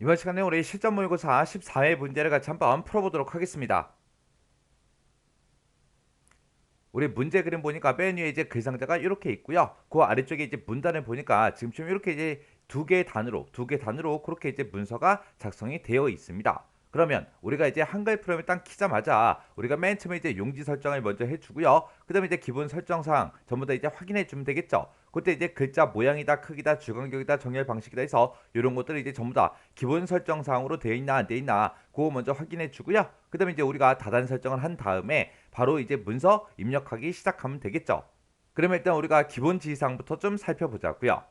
이번 시간에 우리 실전 모의고사 14회 문제를 같이 한번 풀어보도록 하겠습니다. 우리 문제 그림 보니까 맨 위에 이제 글상자가 이렇게 있고요. 그 아래쪽에 이제 문단을 보니까 지금처럼 이렇게 이제 두 개 단으로 그렇게 이제 문서가 작성이 되어 있습니다. 그러면 우리가 이제 한글 프로그램을 딱 키자마자 우리가 맨 처음에 이제 용지 설정을 먼저 해주고요. 그 다음에 이제 기본 설정사항 전부 다 이제 확인해 주면 되겠죠. 그때 이제 글자 모양이다, 크기다, 주간격이다, 정렬 방식이다 해서 이런 것들을 이제 전부 다 기본 설정 사항으로 되어 있나 안 되어 있나 그거 먼저 확인해 주고요. 그 다음에 이제 우리가 다단 설정을 한 다음에 바로 이제 문서 입력하기 시작하면 되겠죠. 그러면 일단 우리가 기본 지시사항부터 좀 살펴보자고요.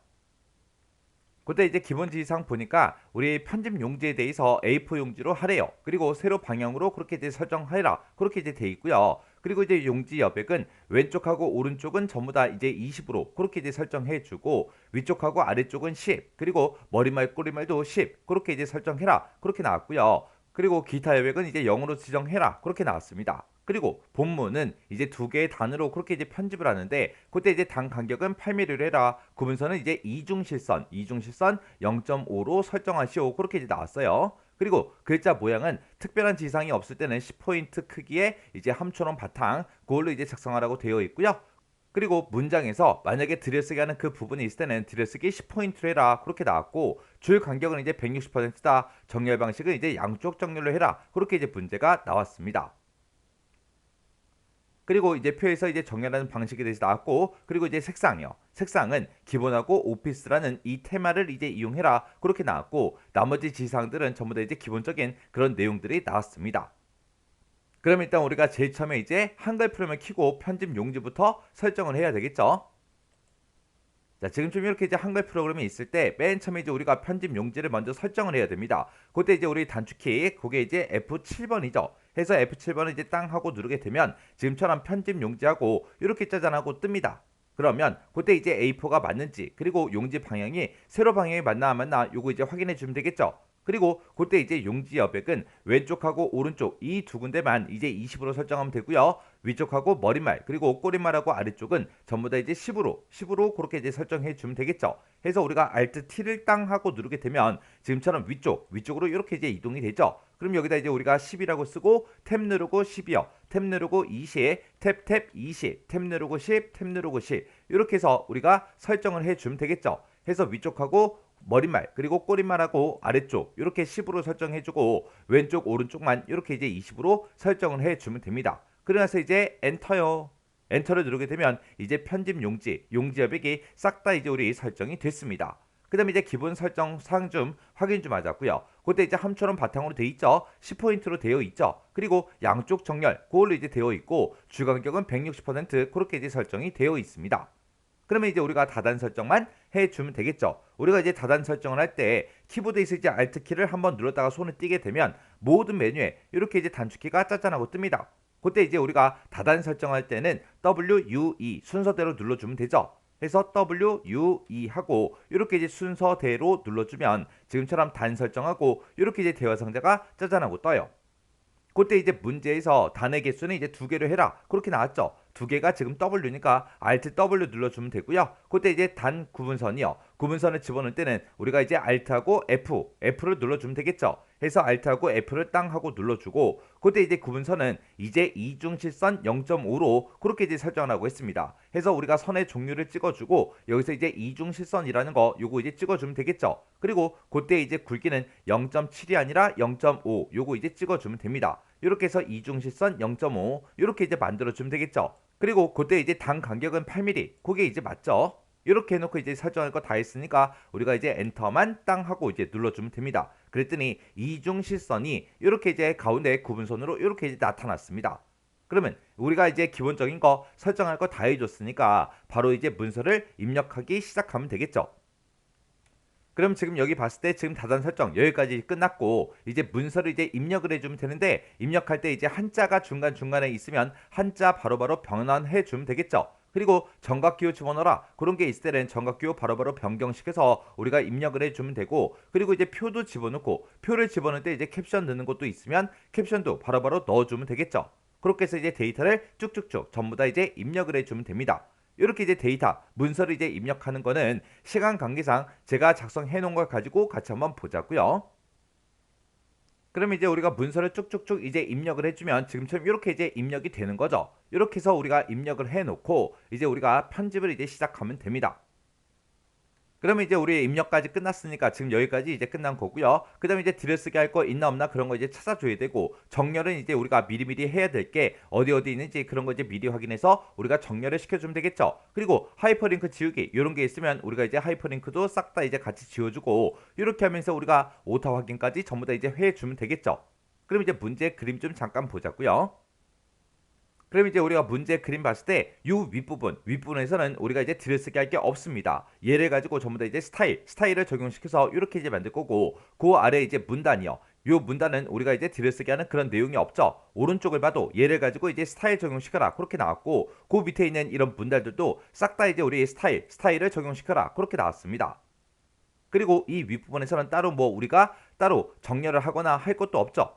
그때 이제 기본 지시사항 보니까 우리 편집 용지에 대해서 A4 용지로 하래요. 그리고 세로 방향으로 그렇게 이제 설정하라 그렇게 이제 돼 있고요. 그리고 이제 용지 여백은 왼쪽하고 오른쪽은 전부 다 이제 20으로 그렇게 이제 설정해 주고 위쪽하고 아래쪽은 10 그리고 머리말 꼬리말도 10 그렇게 이제 설정해라 그렇게 나왔고요. 그리고 기타 여백은 이제 0으로 지정해라 그렇게 나왔습니다. 그리고 본문은 이제 두 개의 단으로 그렇게 이제 편집을 하는데 그때 이제 단 간격은 8mm로 해라. 구문서는 이제 이중실선 0.5로 설정하시오. 그렇게 이제 나왔어요. 그리고 글자 모양은 특별한 지상이 없을 때는 10포인트 크기의 이제 함초롱 바탕 그걸로 이제 작성하라고 되어 있고요. 그리고 문장에서 만약에 들여쓰기 하는 그 부분이 있을 때는 들여쓰기 10포인트로 해라 그렇게 나왔고 줄 간격은 이제 160%다. 정렬 방식은 이제 양쪽 정렬로 해라 그렇게 이제 문제가 나왔습니다. 그리고 이제 표에서 이제 정렬하는 방식에 대해서 나왔고 그리고 이제 색상이요. 색상은 기본하고 오피스라는 이 테마를 이제 이용해라 그렇게 나왔고 나머지 지상들은 전부 다 이제 기본적인 그런 내용들이 나왔습니다. 그럼 일단 우리가 제일 처음에 이제 한글 프로그램을 켜고 편집 용지부터 설정을 해야 되겠죠. 자, 지금쯤 이렇게 이제 한글 프로그램이 있을 때 맨 처음에 이제 우리가 편집 용지를 먼저 설정을 해야 됩니다. 그때 이제 우리 단축키 그게 이제 F7번이죠. 해서 F7번을 이제 땅 하고 누르게 되면 지금처럼 편집 용지하고 이렇게 짜잔하고 뜹니다. 그러면 그때 이제 A4가 맞는지 그리고 용지 방향이 세로 방향이 맞나 안 맞나 요거 이제 확인해 주면 되겠죠. 그리고 그때 이제 용지 여백은 왼쪽하고 오른쪽 이 두 군데만 이제 20으로 설정하면 되고요. 위쪽하고 머리말 그리고 꼬리말하고 아래쪽은 전부 다 이제 10으로 그렇게 이제 설정해 주면 되겠죠. 해서 우리가 Alt T를 땅 하고 누르게 되면 지금처럼 위쪽으로 이렇게 이제 이동이 되죠. 그럼 여기다 이제 우리가 10이라고 쓰고 탭 누르고 10이요. 탭 누르고 20, 탭 20, 탭 누르고 10, 탭 누르고 10 이렇게 해서 우리가 설정을 해 주면 되겠죠. 해서 위쪽하고 머리말 그리고 꼬리말하고 아래쪽 이렇게 10으로 설정해주고 왼쪽 오른쪽만 이렇게 이제 20으로 설정을 해주면 됩니다. 그러면서 이제 엔터요. 엔터를 누르게 되면 이제 편집 용지 여백이 싹 다 이제 우리 설정이 됐습니다. 그 다음에 이제 기본 설정 사항 좀 확인 좀 하자고요. 그때 이제 함처럼 바탕으로 되어 있죠. 10포인트로 되어 있죠. 그리고 양쪽 정렬 그걸로 이제 되어 있고 주간격은 160% 그렇게 이제 설정이 되어 있습니다. 그러면 이제 우리가 다단 설정만 해주면 되겠죠. 우리가 이제 다단 설정을 할 때 키보드에 있을 때 Alt 키를 한번 눌렀다가 손을 띄게 되면 모든 메뉴에 이렇게 이제 단축키가 짜잔하고 뜹니다. 그때 이제 우리가 다단 설정할 때는 WUE 순서대로 눌러주면 되죠. 해서 WUE 하고 이렇게 이제 순서대로 눌러주면 지금처럼 단 설정하고 이렇게 이제 대화 상자가 짜잔하고 떠요. 그때 이제 문제에서 단의 개수는 이제 두 개로 해라 그렇게 나왔죠. 두 개가 지금 W니까 Alt W 눌러주면 되고요. 그때 이제 단 구분선이요. 구분선을 집어넣을 때는 우리가 이제 Alt하고 F를 눌러주면 되겠죠. 해서 Alt하고 F를 땅 하고 눌러주고 그때 이제 구분선은 이제 이중실선 0.5로 그렇게 이제 설정하고 했습니다. 해서 우리가 선의 종류를 찍어주고 여기서 이제 이중실선이라는 거 요거 이제 찍어주면 되겠죠. 그리고 그때 이제 굵기는 0.7이 아니라 0.5 요거 이제 찍어주면 됩니다. 이렇게 해서 이중실선 0.5 이렇게 이제 만들어주면 되겠죠. 그리고 그때 이제 단 간격은 8mm 그게 이제 맞죠. 이렇게 해놓고 이제 설정할 거 다 했으니까 우리가 이제 엔터만 땅 하고 이제 눌러주면 됩니다. 그랬더니 이중실선이 이렇게 이제 가운데 구분선으로 이렇게 이제 나타났습니다. 그러면 우리가 이제 기본적인 거 설정할 거 다 해줬으니까 바로 이제 문서를 입력하기 시작하면 되겠죠. 그럼 지금 여기 봤을 때 지금 다단 설정 여기까지 끝났고 이제 문서를 이제 입력을 해주면 되는데 입력할 때 이제 한자가 중간중간에 있으면 한자 바로바로 변환해 주면 되겠죠. 그리고 정각기호 집어넣어라 그런 게 있을 때는 정각기호 바로바로 변경시켜서 우리가 입력을 해주면 되고 그리고 이제 표도 집어넣고 표를 집어넣을 때 이제 캡션 넣는 것도 있으면 캡션도 바로바로 넣어주면 되겠죠. 그렇게 해서 이제 데이터를 쭉쭉쭉 전부 다 이제 입력을 해주면 됩니다. 이렇게 이제 데이터 문서를 이제 입력하는 거는 시간 관계상 제가 작성해 놓은 걸 가지고 같이 한번 보자고요. 그럼 이제 우리가 문서를 쭉쭉쭉 이제 입력을 해주면 지금처럼 이렇게 이제 입력이 되는 거죠. 이렇게 해서 우리가 입력을 해놓고 이제 우리가 편집을 이제 시작하면 됩니다. 그러면 이제 우리 입력까지 끝났으니까 지금 여기까지 이제 끝난 거고요. 그다음에 이제 들여쓰기 할 거 있나 없나 그런 거 이제 찾아줘야 되고, 정렬은 이제 우리가 미리미리 해야 될 게 어디 있는지 그런 거 이제 미리 확인해서 우리가 정렬을 시켜주면 되겠죠. 그리고 하이퍼링크 지우기 이런 게 있으면 우리가 이제 하이퍼링크도 싹 다 이제 같이 지워주고, 이렇게 하면서 우리가 오타 확인까지 전부 다 이제 해주면 되겠죠. 그럼 이제 문제 그림 좀 잠깐 보자고요. 그럼 이제 우리가 문제 그림 봤을 때 이 윗부분에서는 우리가 이제 들여쓰기 할 게 없습니다. 얘를 가지고 전부 다 이제 스타일을 적용시켜서 이렇게 이제 만들 거고, 그 아래 이제 문단이요. 요 문단은 우리가 이제 들여쓰기 하는 그런 내용이 없죠. 오른쪽을 봐도 얘를 가지고 이제 스타일 적용시켜라 그렇게 나왔고, 그 밑에 있는 이런 문단들도 싹 다 이제 우리 스타일을 적용시켜라 그렇게 나왔습니다. 그리고 이 윗부분에서는 따로 뭐 우리가 따로 정렬을 하거나 할 것도 없죠.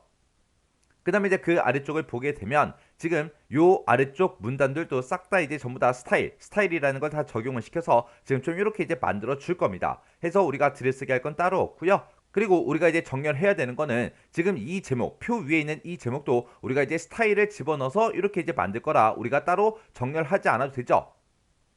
그 다음에 이제 그 아래쪽을 보게 되면 지금 요 아래쪽 문단들도 싹 다 이제 전부 다 스타일이라는 걸 다 적용을 시켜서 지금 좀 이렇게 이제 만들어 줄 겁니다. 해서 우리가 들여쓰기 할 건 따로 없고요. 그리고 우리가 이제 정렬해야 되는 거는 지금 이 제목, 표 위에 있는 이 제목도 우리가 이제 스타일을 집어넣어서 이렇게 이제 만들 거라 우리가 따로 정렬하지 않아도 되죠.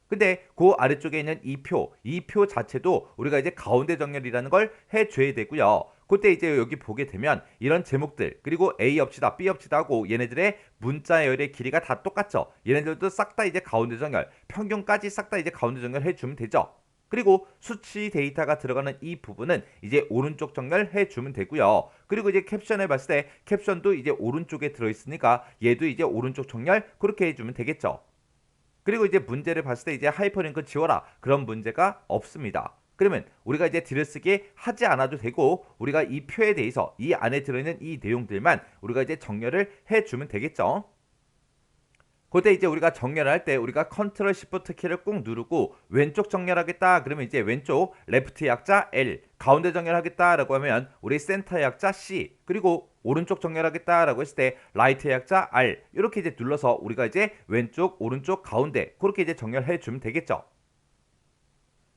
근데 그 아래쪽에 있는 이 표 자체도 우리가 이제 가운데 정렬이라는 걸 해줘야 되고요. 그때 이제 여기 보게 되면 이런 제목들, 그리고 A 없이다 B 없이다 하고 얘네들의 문자열의 길이가 다 똑같죠. 얘네들도 싹 다 이제 가운데 정렬, 평균까지 싹 다 이제 가운데 정렬 해주면 되죠. 그리고 수치 데이터가 들어가는 이 부분은 이제 오른쪽 정렬 해주면 되고요. 그리고 이제 캡션을 봤을 때 캡션도 이제 오른쪽에 들어있으니까 얘도 이제 오른쪽 정렬 그렇게 해주면 되겠죠. 그리고 이제 문제를 봤을 때 이제 하이퍼링크 지워라 그런 문제가 없습니다. 그러면 우리가 이제 들여쓰기 하지 않아도 되고, 우리가 이 표에 대해서 이 안에 들어있는 이 내용들만 우리가 이제 정렬을 해주면 되겠죠. 그때 이제 우리가 정렬할 때 우리가 컨트롤 시프트 키를 꾹 누르고 왼쪽 정렬하겠다 그러면 이제 왼쪽 레프트 약자 L, 가운데 정렬하겠다라고 하면 우리 센터 약자 C, 그리고 오른쪽 정렬하겠다라고 했을 때 라이트 약자 R 이렇게 이제 눌러서 우리가 이제 왼쪽 오른쪽 가운데 그렇게 이제 정렬해 주면 되겠죠.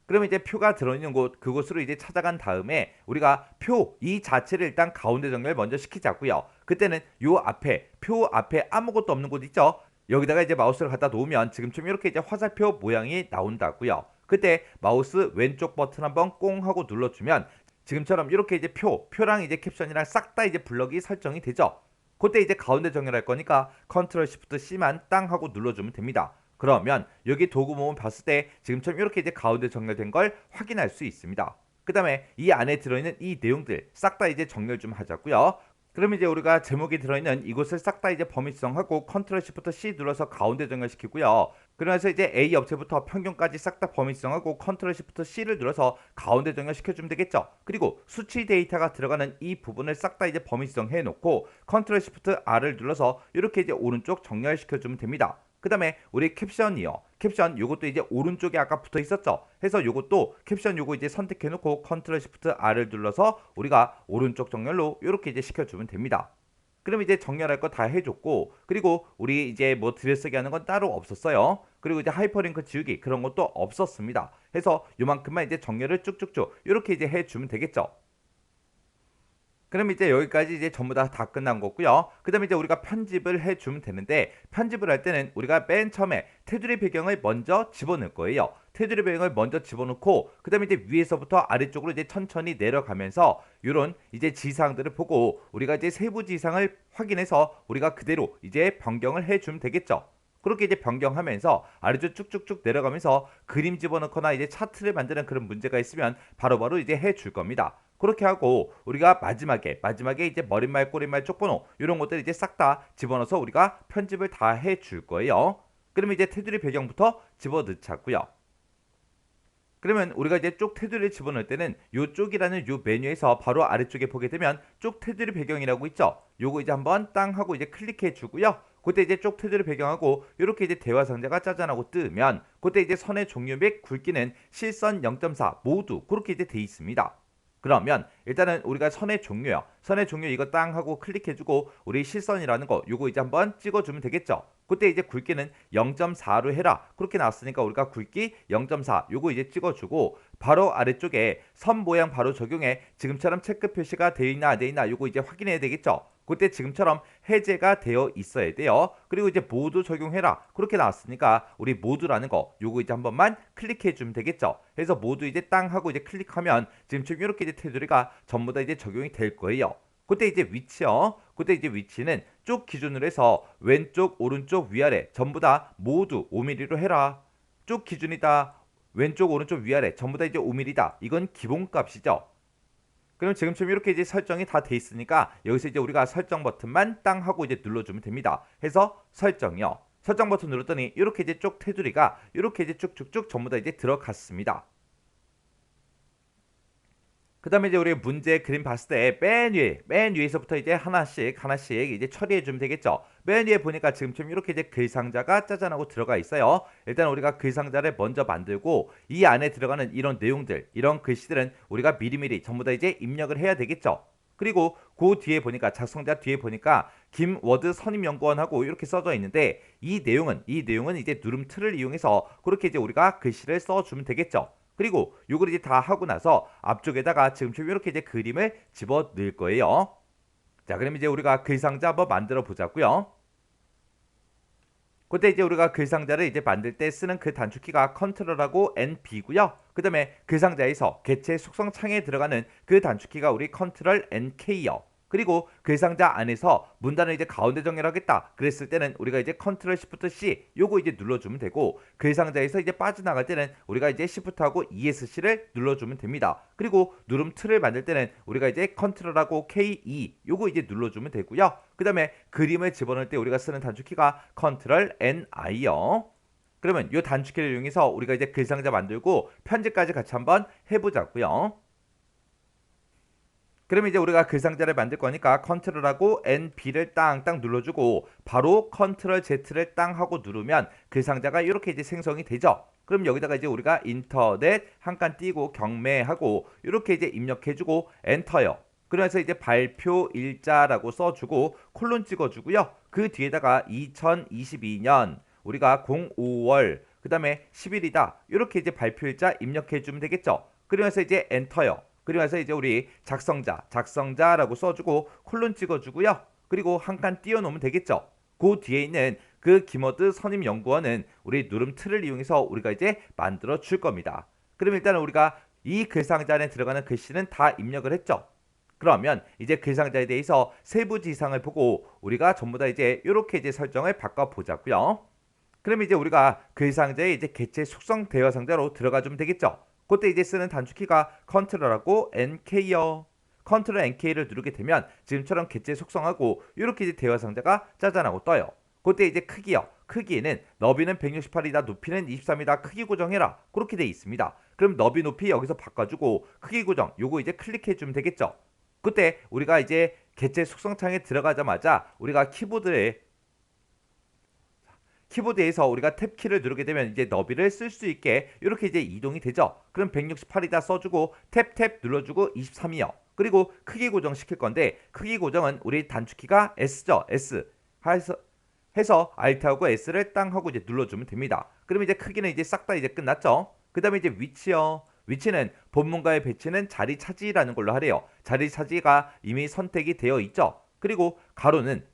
그러면 이제 표가 들어있는 곳 그곳으로 이제 찾아간 다음에 우리가 표 이 자체를 일단 가운데 정렬 먼저 시키자고요. 그때는 요 앞에 표 앞에 아무것도 없는 곳 있죠. 여기다가 이제 마우스를 갖다 놓으면 지금처럼 이렇게 이제 화살표 모양이 나온다고요. 그때 마우스 왼쪽 버튼 한번 꽁 하고 눌러주면 지금처럼 이렇게 이제 표랑 이제 캡션이랑 싹 다 이제 블럭이 설정이 되죠. 그때 이제 가운데 정렬할 거니까 컨트롤 시프트 C만 땅 하고 눌러주면 됩니다. 그러면 여기 도구 모음 봤을 때 지금처럼 이렇게 이제 가운데 정렬된 걸 확인할 수 있습니다. 그 다음에 이 안에 들어있는 이 내용들 싹 다 이제 정렬 좀 하자고요. 그럼 이제 우리가 제목이 들어있는 이곳을 싹 다 이제 범위성하고 컨트롤 시프트 C 눌러서 가운데 정렬시키고요. 그러면서 이제 A 업체부터 평균까지 싹 다 범위성하고 컨트롤 시프트 C를 눌러서 가운데 정렬시켜주면 되겠죠. 그리고 수치 데이터가 들어가는 이 부분을 싹 다 이제 범위성 해놓고 컨트롤 시프트 R을 눌러서 이렇게 이제 오른쪽 정렬시켜주면 됩니다. 그 다음에 우리 캡션이요. 캡션 요것도 이제 오른쪽에 아까 붙어 있었죠. 해서 요것도 캡션 요거 이제 선택해 놓고 컨트롤 시프트 R을 눌러서 우리가 오른쪽 정렬로 이렇게 이제 시켜주면 됩니다. 그럼 이제 정렬할 거 다 해줬고, 그리고 우리 이제 뭐 들여쓰기 하는 건 따로 없었어요. 그리고 이제 하이퍼링크 지우기 그런 것도 없었습니다. 해서 요만큼만 이제 정렬을 쭉쭉쭉 이렇게 이제 해주면 되겠죠. 그럼 이제 여기까지 이제 전부 다 끝난 거고요. 그 다음에 이제 우리가 편집을 해주면 되는데, 편집을 할 때는 우리가 맨 처음에 테두리 배경을 먼저 집어넣을 거예요. 테두리 배경을 먼저 집어넣고, 그 다음에 이제 위에서부터 아래쪽으로 이제 천천히 내려가면서 이런 이제 지상들을 보고 우리가 이제 세부 지상을 확인해서 우리가 그대로 이제 변경을 해주면 되겠죠. 그렇게 이제 변경하면서 아래쪽 쭉쭉쭉 내려가면서 그림 집어넣거나 이제 차트를 만드는 그런 문제가 있으면 바로바로 이제 해줄 겁니다. 그렇게 하고 우리가 마지막에 이제 머릿말, 꼬릿말, 쪽번호 이런 것들 이제 싹 다 집어넣어서 우리가 편집을 다 해줄 거예요. 그러면 이제 테두리 배경부터 집어넣자고요. 그러면 우리가 이제 쪽 테두리를 집어넣을 때는 요 쪽이라는 요 메뉴에서 바로 아래쪽에 보게 되면 쪽 테두리 배경이라고 있죠. 요거 이제 한번 땅 하고 이제 클릭해 주고요. 그때 이제 쪽 테두리 배경하고 이렇게 이제 대화 상자가 짜잔하고 뜨면 그때 이제 선의 종류 및 굵기는 실선 0.4 모두 그렇게 이제 돼 있습니다. 그러면 일단은 우리가 선의 종류요. 선의 종류 이거 땅 하고 클릭해주고 우리 실선이라는 거 요거 이제 한번 찍어주면 되겠죠. 그때 이제 굵기는 0.4로 해라. 그렇게 나왔으니까 우리가 굵기 0.4 요거 이제 찍어주고 바로 아래쪽에 선 모양 바로 적용해 지금처럼 체크 표시가 되어 있나 안 되어 있나 요거 이제 확인해야 되겠죠. 그때 지금처럼 해제가 되어 있어야 돼요. 그리고 이제 모두 적용해라. 그렇게 나왔으니까 우리 모두라는 거 요거 이제 한 번만 클릭해 주면 되겠죠. 그래서 모두 이제 땅 하고 이제 클릭하면 지금처럼 이렇게 이제 테두리가 전부 다 이제 적용이 될 거예요. 그때 이제 위치요. 그때 이제 위치는 쭉 기준으로 해서 왼쪽, 오른쪽, 위아래 전부 다 모두 5mm로 해라. 쭉 기준이다. 왼쪽, 오른쪽, 위아래 전부 다 이제 5mm다. 이건 기본값이죠. 그럼 지금처럼 이렇게 이제 설정이 다 돼 있으니까 여기서 이제 우리가 설정 버튼만 땅 하고 이제 눌러주면 됩니다. 해서 설정이요. 설정 버튼 눌렀더니 이렇게 이제 쭉 테두리가 이렇게 이제 쭉쭉쭉 전부 다 이제 들어갔습니다. 그 다음에 이제 우리 문제 그림 봤을 때 맨 위에서부터 이제 하나씩 이제 처리해 주면 되겠죠. 맨 위에 보니까 지금처럼 이렇게 이제 글상자가 짜잔하고 들어가 있어요. 일단 우리가 글상자를 먼저 만들고 이 안에 들어가는 이런 내용들, 이런 글씨들은 우리가 미리미리 전부 다 이제 입력을 해야 되겠죠. 그리고 그 뒤에 보니까 작성자 뒤에 보니까 김워드 선임연구원하고 이렇게 써져 있는데 이 내용은 이제 누름 틀을 이용해서 그렇게 이제 우리가 글씨를 써주면 되겠죠. 그리고 요걸 이제 다 하고 나서 앞쪽에다가 지금처럼 이렇게 이제 그림을 집어 넣을 거예요. 자, 그럼 이제 우리가 글상자 한번 만들어 보자고요. 그때 이제 우리가 글상자를 이제 만들 때 쓰는 그 단축키가 컨트롤하고 NB고요. 그 다음에 글상자에서 개체 속성 창에 들어가는 그 단축키가 우리 컨트롤 NK요. 그리고 글상자 안에서 문단을 이제 가운데 정렬 하겠다 그랬을 때는 우리가 이제 컨트롤 시프트 C 요거 이제 눌러주면 되고 글상자에서 이제 빠져나갈 때는 우리가 이제 시프트하고 ESC를 눌러주면 됩니다. 그리고 누름 틀을 만들 때는 우리가 이제 컨트롤하고 KE 요거 이제 눌러주면 되고요. 그 다음에 그림을 집어넣을 때 우리가 쓰는 단축키가 컨트롤 NI요. 그러면 이 단축키를 이용해서 우리가 이제 글상자 만들고 편집까지 같이 한번 해보자고요. 그러면 이제 우리가 글상자를 만들 거니까 컨트롤하고 NB를 땅땅 눌러주고 바로 컨트롤 Z를 땅 하고 누르면 글상자가 이렇게 이제 생성이 되죠. 그럼 여기다가 이제 우리가 인터넷 한 칸 띄고 경매하고 이렇게 이제 입력해주고 엔터요. 그래서 이제 발표 일자라고 써주고 콜론 찍어주고요. 그 뒤에다가 2022년 우리가 05월 그 다음에 10일이다. 이렇게 이제 발표 일자 입력해주면 되겠죠. 그러면서 이제 엔터요. 그러면서 이제 우리 작성자라고 써주고 콜론 찍어주고요. 그리고 한 칸 띄워놓으면 되겠죠. 그 뒤에 있는 그 김워드 선임연구원은 우리 누름 틀을 이용해서 우리가 이제 만들어 줄 겁니다. 그럼 일단 우리가 이 글상자 안에 들어가는 글씨는 다 입력을 했죠. 그러면 이제 글상자에 대해서 세부 지상을 보고 우리가 전부 다 이제 이렇게 이제 설정을 바꿔 보자고요. 그럼 이제 우리가 글상자에 이제 개체 속성 대화 상자로 들어가 주면 되겠죠. 그때 이제 쓰는 단축키가 컨트롤하고 NK요. 컨트롤 NK를 누르게 되면 지금처럼 개체 속성하고 이렇게 이제 대화 상자가 짜잔하고 떠요. 그때 이제 크기요. 크기는 너비는 168이다, 높이는 23이다, 크기 고정해라. 그렇게 돼 있습니다. 그럼 너비 높이 여기서 바꿔주고 크기 고정 요거 이제 클릭해 주면 되겠죠. 그때 우리가 이제 개체 속성 창에 들어가자마자 우리가 키보드에서 우리가 탭키를 누르게 되면 이제 너비를 쓸 수 있게 이렇게 이제 이동이 되죠. 그럼 168이다 써주고 탭 눌러주고 23이요. 그리고 크기 고정 시킬 건데 크기 고정은 우리 단축키가 S죠. S 해서 Alt하고 S를 땅 하고 이제 눌러주면 됩니다. 그럼 이제 크기는 이제 싹 다 이제 끝났죠. 그 다음에 이제 위치요. 위치는 본문과의 배치는 자리 차지라는 걸로 하래요. 자리 차지가 이미 선택이 되어 있죠. 그리고 가로는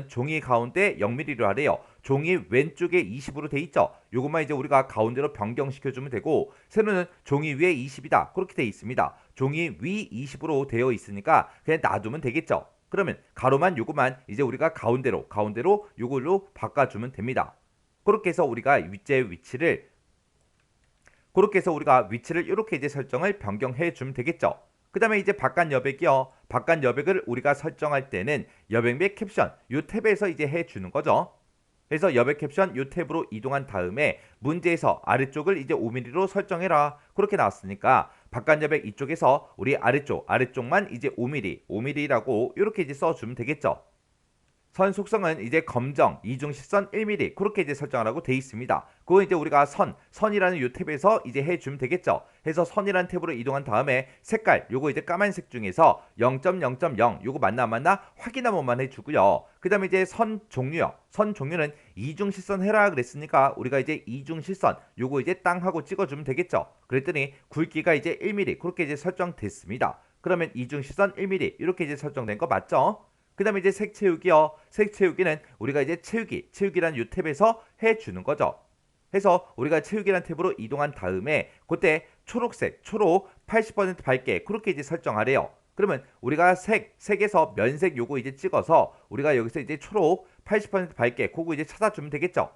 종이 가운데 0mm로 하래요. 종이 왼쪽에 20으로 돼 있죠. 요것만 이제 우리가 가운데로 변경시켜 주면 되고 세로는 종이 위에 20이다. 그렇게 돼 있습니다. 종이 위 20으로 되어 있으니까 그냥 놔두면 되겠죠. 그러면 가로만 요것만 이제 우리가 가운데로 요걸로 바꿔주면 됩니다. 그렇게 해서 우리가 위치를 이렇게 이제 설정을 변경해 주면 되겠죠. 그 다음에 이제 바깥 여백이요. 바깥 여백을 우리가 설정할 때는 여백 및 캡션 요 탭에서 이제 해주는 거죠. 그래서 여백 캡션 요 탭으로 이동한 다음에 문제에서 아래쪽을 이제 5mm로 설정해라. 그렇게 나왔으니까 바깥 여백 이쪽에서 우리 아래쪽만 이제 5mm라고 이렇게 이제 써주면 되겠죠. 선 속성은 이제 검정, 이중시선 1mm 그렇게 이제 설정을 하고 돼 있습니다. 그거 이제 우리가 선이라는 요 탭에서 이제 해주면 되겠죠. 해서 선이라는 탭으로 이동한 다음에 색깔, 요거 이제 까만색 중에서 0.0.0 요거 맞나 안 맞나 확인 한 번만 해주고요. 그 다음에 이제 선 종류요. 선 종류는 이중시선 해라 그랬으니까 우리가 이제 이중시선 요거 이제 땅 하고 찍어주면 되겠죠. 그랬더니 굵기가 이제 1mm 그렇게 이제 설정됐습니다. 그러면 이중시선 1mm 이렇게 이제 설정된 거 맞죠? 그 다음에 이제 색 채우기요. 색 채우기는 우리가 이제 채우기라는 요 탭에서 해주는 거죠. 해서 우리가 채우기라는 탭으로 이동한 다음에 그때 초록색, 초록 80% 밝게 그렇게 이제 설정하래요. 그러면 우리가 색에서 면색 요거 이제 찍어서 우리가 여기서 이제 초록 80% 밝게 그거 이제 찾아주면 되겠죠.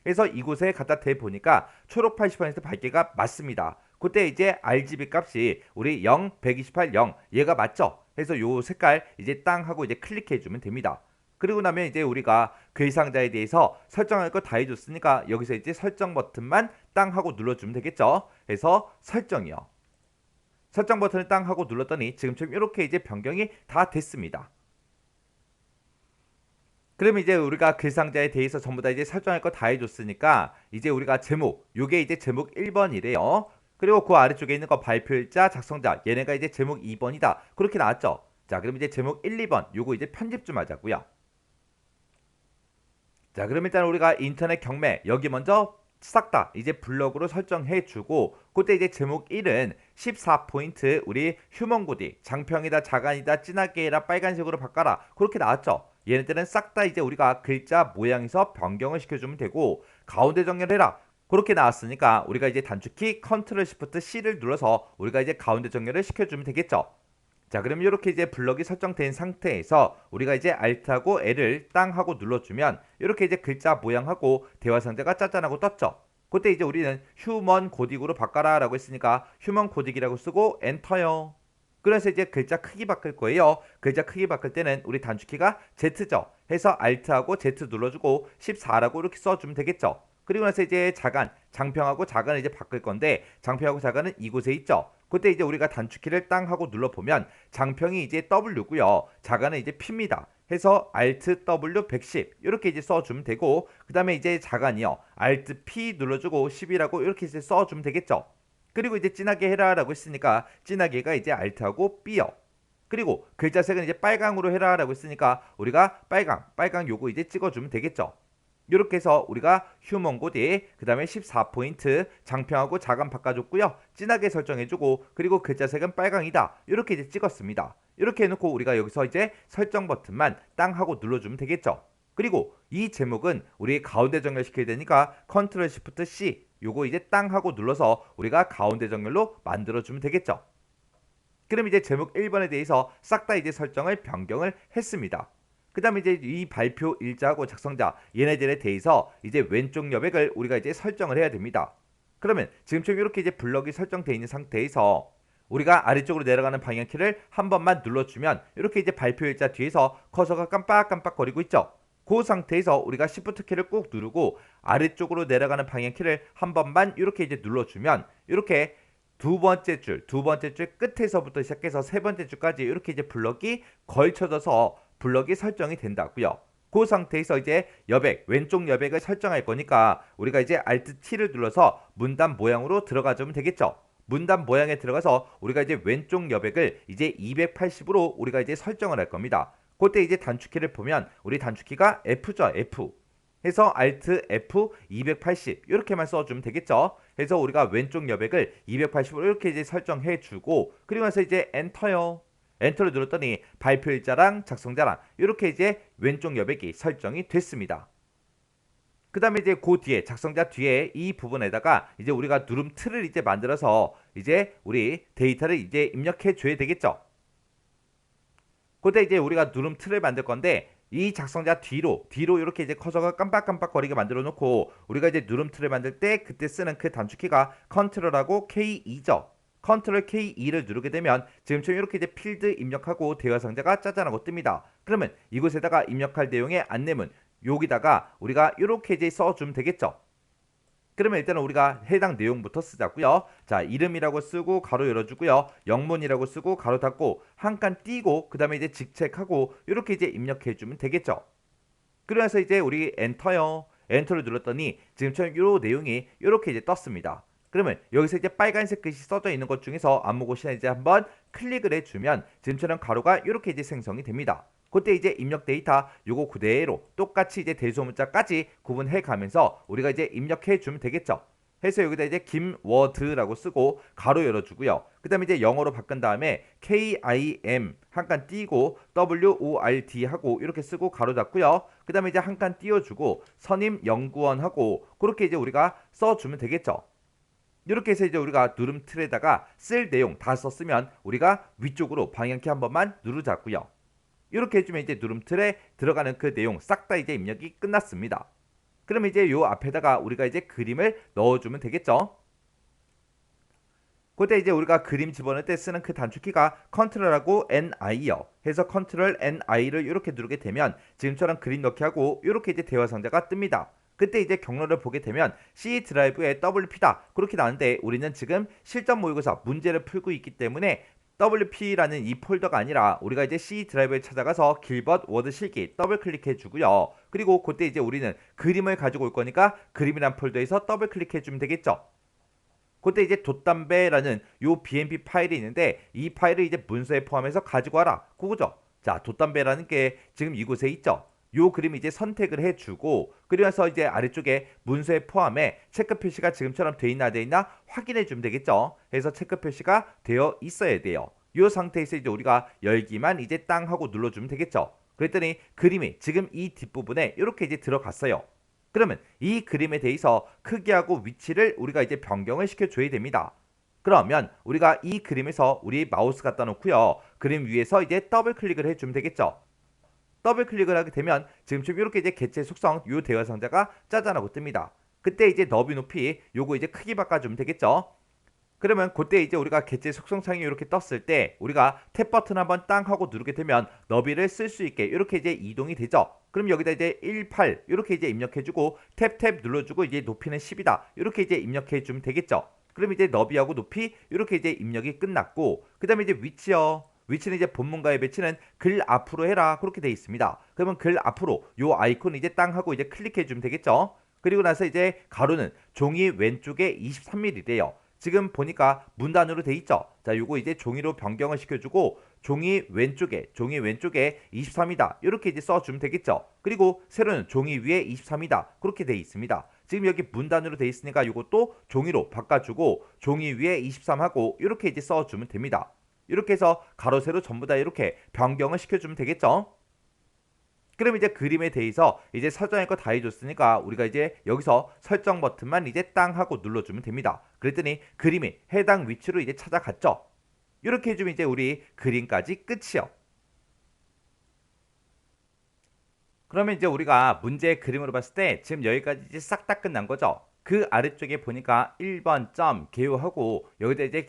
그래서 이곳에 갖다 대 보니까 초록 80% 밝기가 맞습니다. 그때 이제 RGB 값이 우리 0, 128, 0 얘가 맞죠? 그래서 요 색깔 이제 땅 하고 이제 클릭해 주면 됩니다. 그리고 나면 이제 우리가 글상자에 대해서 설정할 거 다 해줬으니까 여기서 이제 설정 버튼만 땅 하고 눌러주면 되겠죠? 그래서 설정이요. 설정 버튼을 땅 하고 눌렀더니 지금처럼 이렇게 이제 변경이 다 됐습니다. 그러면 이제 우리가 글상자에 대해서 전부 다 이제 설정할 거 다 해줬으니까 이제 우리가 제목, 요게 이제 제목 1번이래요. 그리고 그 아래쪽에 있는 거 발표일자, 작성자, 얘네가 이제 제목 2번이다. 그렇게 나왔죠. 자, 그럼 이제 제목 1, 2번, 요거 이제 편집 좀 하자고요. 자, 그럼 일단 우리가 인터넷 경매, 여기 먼저 싹 다 이제 블럭으로 설정해 주고 그때 이제 제목 1은 14포인트 우리 휴먼 고딕 장평이다 자간이다 진하게 해라 빨간색으로 바꿔라 그렇게 나왔죠. 얘네들은 싹 다 이제 우리가 글자 모양에서 변경을 시켜주면 되고 가운데 정렬해라 그렇게 나왔으니까 우리가 이제 단축키 컨트롤 시프트 C를 눌러서 우리가 이제 가운데 정렬을 시켜주면 되겠죠. 자, 그럼 이렇게 이제 블럭이 설정된 상태에서 우리가 이제 Alt하고 L을 땅 하고 눌러주면 이렇게 이제 글자 모양하고 대화 상자가 짜잔하고 떴죠. 그때 이제 우리는 휴먼 고딕으로 바꿔라 라고 했으니까 휴먼 고딕이라고 쓰고 엔터요. 그래서 이제 글자 크기 바꿀 거예요. 글자 크기 바꿀 때는 우리 단축키가 Z죠. 해서 Alt하고 Z 눌러주고 14라고 이렇게 써주면 되겠죠. 그리고 나서 이제 자간, 장평하고 자간을 이제 바꿀 건데 장평하고 자간은 이곳에 있죠. 그때 이제 우리가 단축키를 땅 하고 눌러보면 장평이 이제 W고요. 자간은 이제 P입니다. 해서 Alt W 110 이렇게 이제 써주면 되고 그 다음에 이제 자간이요. Alt P 눌러주고 10이라고 이렇게 이제 써주면 되겠죠. 그리고 이제 진하게 해라 라고 했으니까 진하게가 이제 Alt하고 B요. 그리고 글자색은 이제 빨강으로 해라 라고 했으니까 우리가 빨강 요거 이제 찍어주면 되겠죠. 이렇게 해서 우리가 휴먼 고딕 그 다음에 14포인트 장평하고 자간 바꿔줬고요. 진하게 설정해주고 그리고 글자색은 빨강이다. 이렇게 이제 찍었습니다. 이렇게 해놓고 우리가 여기서 이제 설정 버튼만 땅 하고 눌러주면 되겠죠. 그리고 이 제목은 우리 가운데 정렬시켜야 되니까 컨트롤 시프트 C 요거 이제 땅 하고 눌러서 우리가 가운데 정렬로 만들어주면 되겠죠. 그럼 이제 제목 1번에 대해서 싹 다 이제 설정을 변경을 했습니다. 그 다음에 이제 이 발표 일자하고 작성자 얘네들에 대해서 이제 왼쪽 여백을 우리가 이제 설정을 해야 됩니다. 그러면 지금처럼 이렇게 이제 블럭이 설정되어 있는 상태에서 우리가 아래쪽으로 내려가는 방향키를 한 번만 눌러주면 이렇게 이제 발표 일자 뒤에서 커서가 깜빡깜빡 거리고 있죠. 그 상태에서 우리가 Shift 키를 꾹 누르고 아래쪽으로 내려가는 방향키를 한 번만 이렇게 이제 눌러주면 이렇게 두 번째 줄 끝에서부터 시작해서 세 번째 줄까지 이렇게 이제 블럭이 걸쳐져서 블럭이 설정이 된다고요. 그 상태에서 이제 여백, 왼쪽 여백을 설정할 거니까 우리가 이제 Alt T를 눌러서 문단 모양으로 들어가주면 되겠죠. 문단 모양에 들어가서 우리가 이제 왼쪽 여백을 이제 280으로 우리가 이제 설정을 할 겁니다. 그때 이제 단축키를 보면 우리 단축키가 F죠, F. 해서 Alt F 280 이렇게만 써주면 되겠죠. 해서 우리가 왼쪽 여백을 280으로 이렇게 이제 설정해 주고 그리고 나서 이제 엔터요. 엔터를 눌렀더니 발표 일자랑 작성자랑 이렇게 이제 왼쪽 여백이 설정이 됐습니다. 그 다음에 이제 그 뒤에 작성자 뒤에 이 부분에다가 이제 우리가 누름 틀을 이제 만들어서 이제 우리 데이터를 이제 입력해 줘야 되겠죠. 그때 이제 우리가 누름 틀을 만들 건데 이 작성자 뒤로 이렇게 이제 커서가 깜빡깜빡 거리게 만들어 놓고 우리가 이제 누름 틀을 만들 때 그때 쓰는 그 단축키가 컨트롤하고 K2죠. 컨트롤 K2를 누르게 되면 지금처럼 이렇게 이제 필드 입력하고 대화 상자가 짜잔하고 뜹니다. 그러면 이곳에다가 입력할 내용의 안내문 여기다가 우리가 이렇게 이제 써주면 되겠죠. 그러면 일단은 우리가 해당 내용부터 쓰자고요. 자, 이름이라고 쓰고 가로 열어주고요. 영문이라고 쓰고 가로 닫고 한 칸 띄고 그 다음에 이제 직책하고 이렇게 이제 입력해주면 되겠죠. 그러면서 이제 우리 엔터요. 엔터를 눌렀더니 지금처럼 요 내용이 요렇게 이제 떴습니다. 그러면 여기서 이제 빨간색 글씨 써져 있는 것 중에서 안무고시나 이제 한번 클릭을 해주면 지금처럼 가로가 이렇게 이제 생성이 됩니다. 그때 이제 입력 데이터 요거 그대로 똑같이 이제 대소문자까지 구분해 가면서 우리가 이제 입력해 주면 되겠죠. 해서 여기다 이제 김워드라고 쓰고 가로 열어주고요. 그 다음에 이제 영어로 바꾼 다음에 KIM 한 칸 띄고 WORD 하고 이렇게 쓰고 가로 닫고요. 그 다음에 이제 한 칸 띄워주고 선임 연구원 하고 그렇게 이제 우리가 써주면 되겠죠. 이렇게 해서 이제 우리가 누름 틀에다가 쓸 내용 다 썼으면 우리가 위쪽으로 방향키 한 번만 누르자고요. 이렇게 해주면 이제 누름 틀에 들어가는 그 내용 싹 다 이제 입력이 끝났습니다. 그러면 이제 요 앞에다가 우리가 이제 그림을 넣어주면 되겠죠. 그때 이제 우리가 그림 집어넣을 때 쓰는 그 단축키가 컨트롤하고 NI요. 해서 컨트롤 NI를 이렇게 누르게 되면 지금처럼 그림 넣기 하고 이렇게 이제 대화 상자가 뜹니다. 그때 이제 경로를 보게 되면 C 드라이브에 WP다 그렇게 나오는데 우리는 지금 실전 모의고사 문제를 풀고 있기 때문에 WP라는 이 폴더가 아니라 우리가 이제 C 드라이브에 찾아가서 길벗 워드 실기 더블 클릭해 주고요. 그리고 그때 이제 우리는 그림을 가지고 올 거니까 그림이란 폴더에서 더블 클릭해 주면 되겠죠. 그때 이제 돛담배라는 요 BMP 파일이 있는데 이 파일을 이제 문서에 포함해서 가지고 와라. 그거죠. 자, 돛담배라는 게 지금 이곳에 있죠. 요 그림 이제 선택을 해주고 그래서 이제 아래쪽에 문서에 포함해 체크 표시가 지금처럼 돼 있나 돼 있나 확인해 주면 되겠죠. 그래서 체크 표시가 되어 있어야 돼요. 요 상태에서 이제 우리가 열기만 이제 땅 하고 눌러주면 되겠죠. 그랬더니 그림이 지금 이 뒷부분에 이렇게 이제 들어갔어요. 그러면 이 그림에 대해서 크기하고 위치를 우리가 이제 변경을 시켜줘야 됩니다. 그러면 우리가 이 그림에서 우리 마우스 갖다 놓고요. 그림 위에서 이제 더블 클릭을 해주면 되겠죠. 더블 클릭을 하게 되면 지금처럼 이렇게 이제 개체 속성 요 대화 상자가 짜잔하고 뜹니다. 그때 이제 너비 높이 요거 이제 크기 바꿔주면 되겠죠. 그러면 그때 이제 우리가 개체 속성창이 이렇게 떴을 때 우리가 탭 버튼 한번 땅 하고 누르게 되면 너비를 쓸 수 있게 이렇게 이제 이동이 되죠. 그럼 여기다 이제 18 이렇게 이제 입력해주고 탭 눌러주고 이제 높이는 10이다 이렇게 이제 입력해주면 되겠죠. 그럼 이제 너비하고 높이 이렇게 이제 입력이 끝났고 그 다음에 이제 위치요. 위치는 이제 본문과의 배치는 글 앞으로 해라 그렇게 되어 있습니다. 그러면 글 앞으로 요 아이콘 이제 땅 하고 이제 클릭해주면 되겠죠. 그리고 나서 이제 가로는 종이 왼쪽에 23mm래요. 지금 보니까 문단으로 돼 있죠. 자, 요거 이제 종이로 변경을 시켜주고 종이 왼쪽에 23이다 이렇게 이제 써주면 되겠죠. 그리고 세로는 종이 위에 23이다 그렇게 돼 있습니다. 지금 여기 문단으로 돼 있으니까 요것도 종이로 바꿔주고 종이 위에 23하고 이렇게 이제 써주면 됩니다. 이렇게 해서 가로 세로 전부 다 이렇게 변경을 시켜주면 되겠죠. 그럼 이제 그림에 대해서 이제 설정할 거 다 해줬으니까 우리가 이제 여기서 설정 버튼만 이제 땅 하고 눌러주면 됩니다. 그랬더니 그림이 해당 위치로 이제 찾아갔죠. 이렇게 해주면 이제 우리 그림까지 끝이요. 그러면 이제 우리가 문제 그림으로 봤을 때 지금 여기까지 이제 싹 다 끝난 거죠. 그 아래쪽에 보니까 1번 점 개요하고 여기다 이제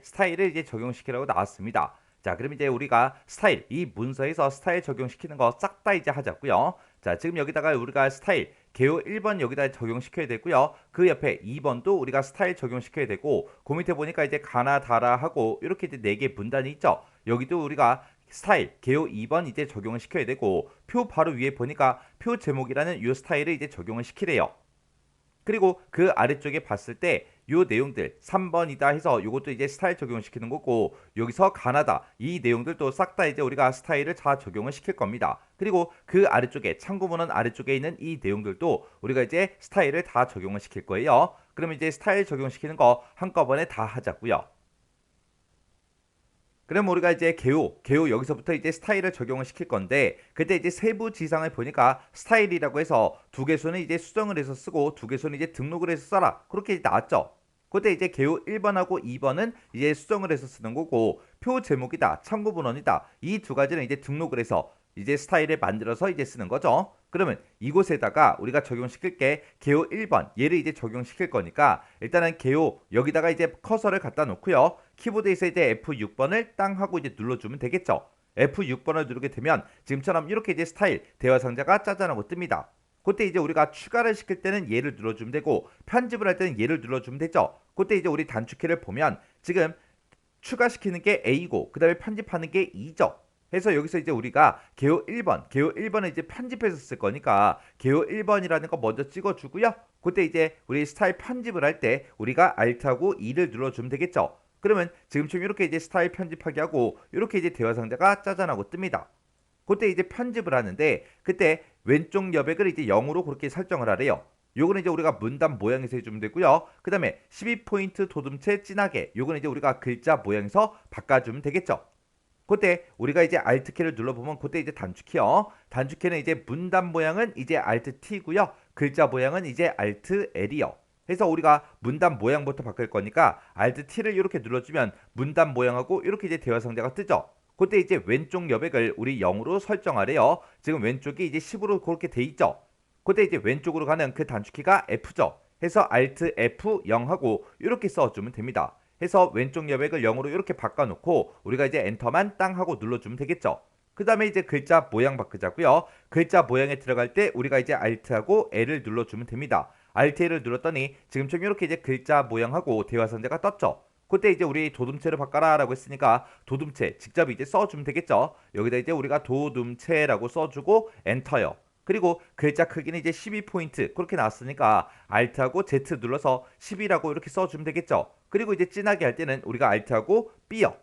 스타일을 이제 적용시키라고 나왔습니다. 자, 그럼 이제 우리가 스타일, 이 문서에서 스타일 적용시키는 거 싹 다 이제 하자고요. 자, 지금 여기다가 우리가 스타일, 개요 1번 여기다 적용시켜야 되고요. 그 옆에 2번도 우리가 스타일 적용시켜야 되고, 그 밑에 보니까 이제 가나, 다라 하고 이렇게 이제 4개 분단이 있죠. 여기도 우리가 스타일, 개요 2번 이제 적용을 시켜야 되고, 표 바로 위에 보니까 표 제목이라는 이 스타일을 이제 적용을 시키래요. 그리고 그 아래쪽에 봤을 때 요 내용들 3번이다 해서 요것도 이제 스타일 적용을 시키는 거고 여기서 가나다 이 내용들도 싹 다 이제 우리가 스타일을 다 적용을 시킬 겁니다. 그리고 그 아래쪽에 참고문헌 아래쪽에 있는 이 내용들도 우리가 이제 스타일을 다 적용을 시킬 거예요. 그러면 이제 스타일 적용시키는 거 한꺼번에 다 하자고요. 그럼 우리가 이제 개요 여기서부터 이제 스타일을 적용을 시킬 건데 그때 이제 세부 지상을 보니까 스타일이라고 해서 두 개수는 이제 수정을 해서 쓰고 두 개수는 이제 등록을 해서 써라 그렇게 나왔죠. 그때 이제 개요 1번하고 2번은 이제 수정을 해서 쓰는 거고 표 제목이다 참고문헌이다 이 두 가지는 이제 등록을 해서 이제 스타일을 만들어서 이제 쓰는 거죠. 그러면 이곳에다가 우리가 적용시킬 게 개요 1번 얘를 이제 적용시킬 거니까 일단은 개요 여기다가 이제 커서를 갖다 놓고요. 키보드에서 이제 F6번을 땅 하고 이제 눌러주면 되겠죠. F6번을 누르게 되면 지금처럼 이렇게 이제 스타일 대화 상자가 짜잔하고 뜹니다. 그때 이제 우리가 추가를 시킬 때는 얘를 눌러주면 되고 편집을 할 때는 얘를 눌러주면 되죠. 그때 이제 우리 단축키를 보면 지금 추가시키는 게 A고 그 다음에 편집하는 게 E죠. 해서 여기서 이제 우리가 개요 1번, 개요 1번을 이제 편집해서 쓸 거니까 개요 1번이라는 거 먼저 찍어주고요. 그때 이제 우리 스타일 편집을 할 때 우리가 Alt하고 E를 눌러주면 되겠죠. 그러면 지금처럼 이렇게 이제 스타일 편집하기 하고 이렇게 이제 대화 상자가 짜잔하고 뜹니다. 그때 이제 편집을 하는데 그때 왼쪽 여백을 이제 0으로 그렇게 설정을 하래요. 요거는 이제 우리가 문단 모양에서 해주면 되고요. 그 다음에 12포인트 도둠체 진하게 요거는 이제 우리가 글자 모양에서 바꿔주면 되겠죠. 그때 우리가 이제 Alt키를 눌러보면 그때 이제 단축키요. 단축키는 이제 문단 모양은 이제 Alt-T고요. 글자 모양은 이제 Alt-L이요. 해서 우리가 문단 모양부터 바꿀 거니까 Alt-T를 이렇게 눌러주면 문단 모양하고 이렇게 이제 대화 상자가 뜨죠. 그때 이제 왼쪽 여백을 우리 0으로 설정하래요. 지금 왼쪽이 이제 10으로 그렇게 돼 있죠. 그때 이제 왼쪽으로 가는 그 단축키가 F죠. 해서 Alt F0 하고 이렇게 써주면 됩니다. 해서 왼쪽 여백을 0으로 이렇게 바꿔놓고 우리가 이제 엔터만 땅 하고 눌러주면 되겠죠. 그 다음에 이제 글자 모양 바꾸자고요. 글자 모양에 들어갈 때 우리가 이제 Alt하고 L을 눌러주면 됩니다. Alt L을 눌렀더니 지금처럼 이렇게 이제 글자 모양하고 대화 상자가 떴죠. 그때 이제 우리 도둠체를 바꿔라 라고 했으니까 도둠체 직접 이제 써주면 되겠죠. 여기다 이제 우리가 도둠체라고 써주고 엔터요. 그리고 글자 크기는 이제 12포인트 그렇게 나왔으니까 Alt하고 Z 눌러서 10이라고 이렇게 써주면 되겠죠. 그리고 이제 진하게 할 때는 우리가 Alt하고 B요.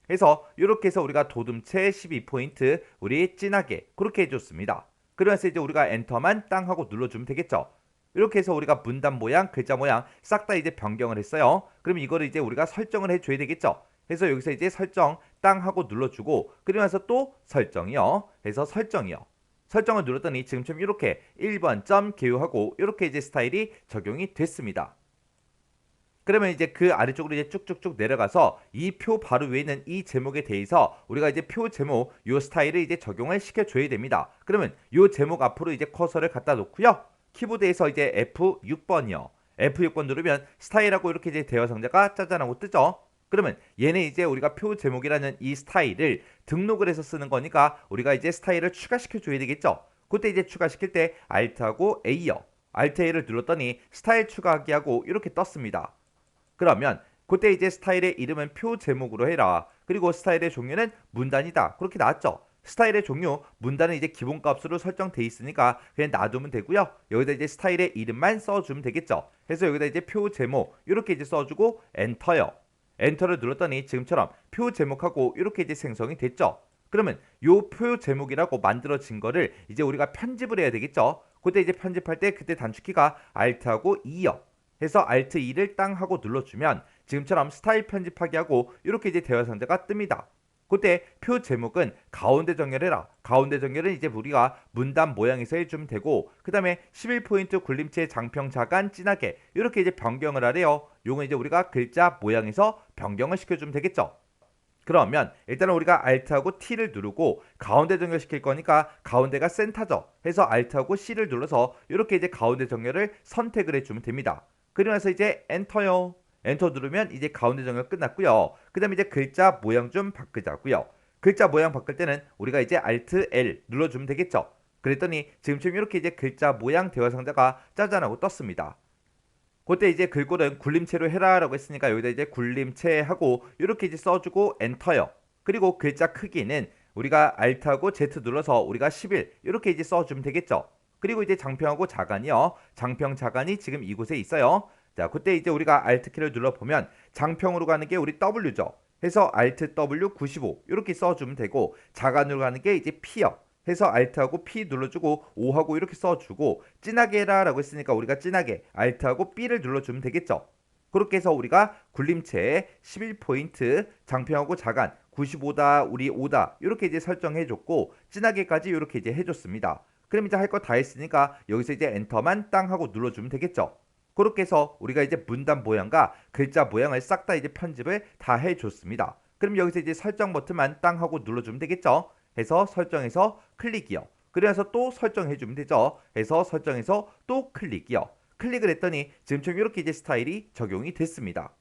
해서 이렇게 해서 우리가 도둠체 12포인트 우리 진하게 그렇게 해줬습니다. 그러면서 이제 우리가 엔터만 땅 하고 눌러주면 되겠죠. 이렇게 해서 우리가 문단 모양, 글자 모양 싹 다 이제 변경을 했어요. 그럼 이거를 이제 우리가 설정을 해줘야 되겠죠. 해서 여기서 이제 설정 땅 하고 눌러주고 그러면서 또 설정이요. 해서 설정이요. 설정을 눌렀더니 지금처럼 이렇게 1번 점 개요하고 이렇게 이제 스타일이 적용이 됐습니다. 그러면 이제 그 아래쪽으로 이제 쭉쭉쭉 내려가서 이 표 바로 위에 있는 이 제목에 대해서 우리가 이제 표 제목 요 스타일을 이제 적용을 시켜줘야 됩니다. 그러면 요 제목 앞으로 이제 커서를 갖다 놓고요. 키보드에서 이제 F6번이요. F6번 누르면 스타일하고 이렇게 이제 대화 상자가 짜잔하고 뜨죠. 그러면 얘는 이제 우리가 표 제목이라는 이 스타일을 등록을 해서 쓰는 거니까 우리가 이제 스타일을 추가시켜 줘야 되겠죠. 그때 이제 추가시킬 때 Alt하고 A요. Alt A를 눌렀더니 스타일 추가하기 하고 이렇게 떴습니다. 그러면 그때 이제 스타일의 이름은 표 제목으로 해라. 그리고 스타일의 종류는 문단이다. 그렇게 나왔죠. 스타일의 종류, 문단은 이제 기본값으로 설정돼 있으니까 그냥 놔두면 되고요. 여기다 이제 스타일의 이름만 써주면 되겠죠. 그래서 여기다 이제 표 제목 이렇게 이제 써주고 엔터요. 엔터를 눌렀더니 지금처럼 표 제목하고 이렇게 이제 생성이 됐죠. 그러면 요 표 제목이라고 만들어진 거를 이제 우리가 편집을 해야 되겠죠. 그때 이제 편집할 때 그때 단축키가 Alt하고 E요. 해서 Alt E를 땅 하고 눌러주면 지금처럼 스타일 편집하기 하고 이렇게 이제 대화 상자가 뜹니다. 그때 표 제목은 가운데 정렬해라. 가운데 정렬은 이제 우리가 문단 모양에서 해주면 되고 그 다음에 11포인트 굴림체 장평 자간 진하게 이렇게 이제 변경을 하래요. 요건 이제 우리가 글자 모양에서 변경을 시켜주면 되겠죠. 그러면 일단은 우리가 Alt하고 T를 누르고 가운데 정렬시킬 거니까 가운데가 센터죠. 해서 Alt하고 C를 눌러서 이렇게 이제 가운데 정렬을 선택을 해주면 됩니다. 그러면서 이제 엔터요. 엔터 누르면 이제 가운데 정렬 끝났고요. 그 다음에 이제 글자 모양 좀 바꾸자고요. 글자 모양 바꿀 때는 우리가 이제 Alt L 눌러주면 되겠죠. 그랬더니 지금처럼 이렇게 이제 글자 모양 대화 상자가 짜잔하고 떴습니다. 그때 이제 글꼴은 굴림체로 해라라고 했으니까 여기다 이제 굴림체 하고 이렇게 이제 써주고 엔터요. 그리고 글자 크기는 우리가 Alt하고 Z 눌러서 우리가 11 이렇게 이제 써주면 되겠죠. 그리고 이제 장평하고 자간이요. 장평 자간이 지금 이곳에 있어요. 자, 그때 이제 우리가 Alt키를 눌러보면 장평으로 가는 게 우리 W죠. 해서 Alt W 95 이렇게 써주면 되고 자간으로 가는 게 이제 P요. 해서 Alt하고 P 눌러주고 O하고 이렇게 써주고 진하게 해라 라고 했으니까 우리가 진하게 Alt하고 B를 눌러주면 되겠죠. 그렇게 해서 우리가 굴림체 11포인트 장평하고 자간 95다 우리 5다 이렇게 이제 설정해줬고 진하게까지 이렇게 이제 해줬습니다. 그럼 이제 할 거 다 했으니까 여기서 이제 엔터만 땅 하고 눌러주면 되겠죠. 그렇게 해서 우리가 이제 문단 모양과 글자 모양을 싹 다 이제 편집을 다 해줬습니다. 그럼 여기서 이제 설정 버튼만 땅 하고 눌러주면 되겠죠. 해서 설정해서 클릭이요. 그래서 또 설정해주면 되죠. 해서 설정해서 또 클릭이요. 클릭을 했더니 지금처럼 이렇게 이제 스타일이 적용이 됐습니다.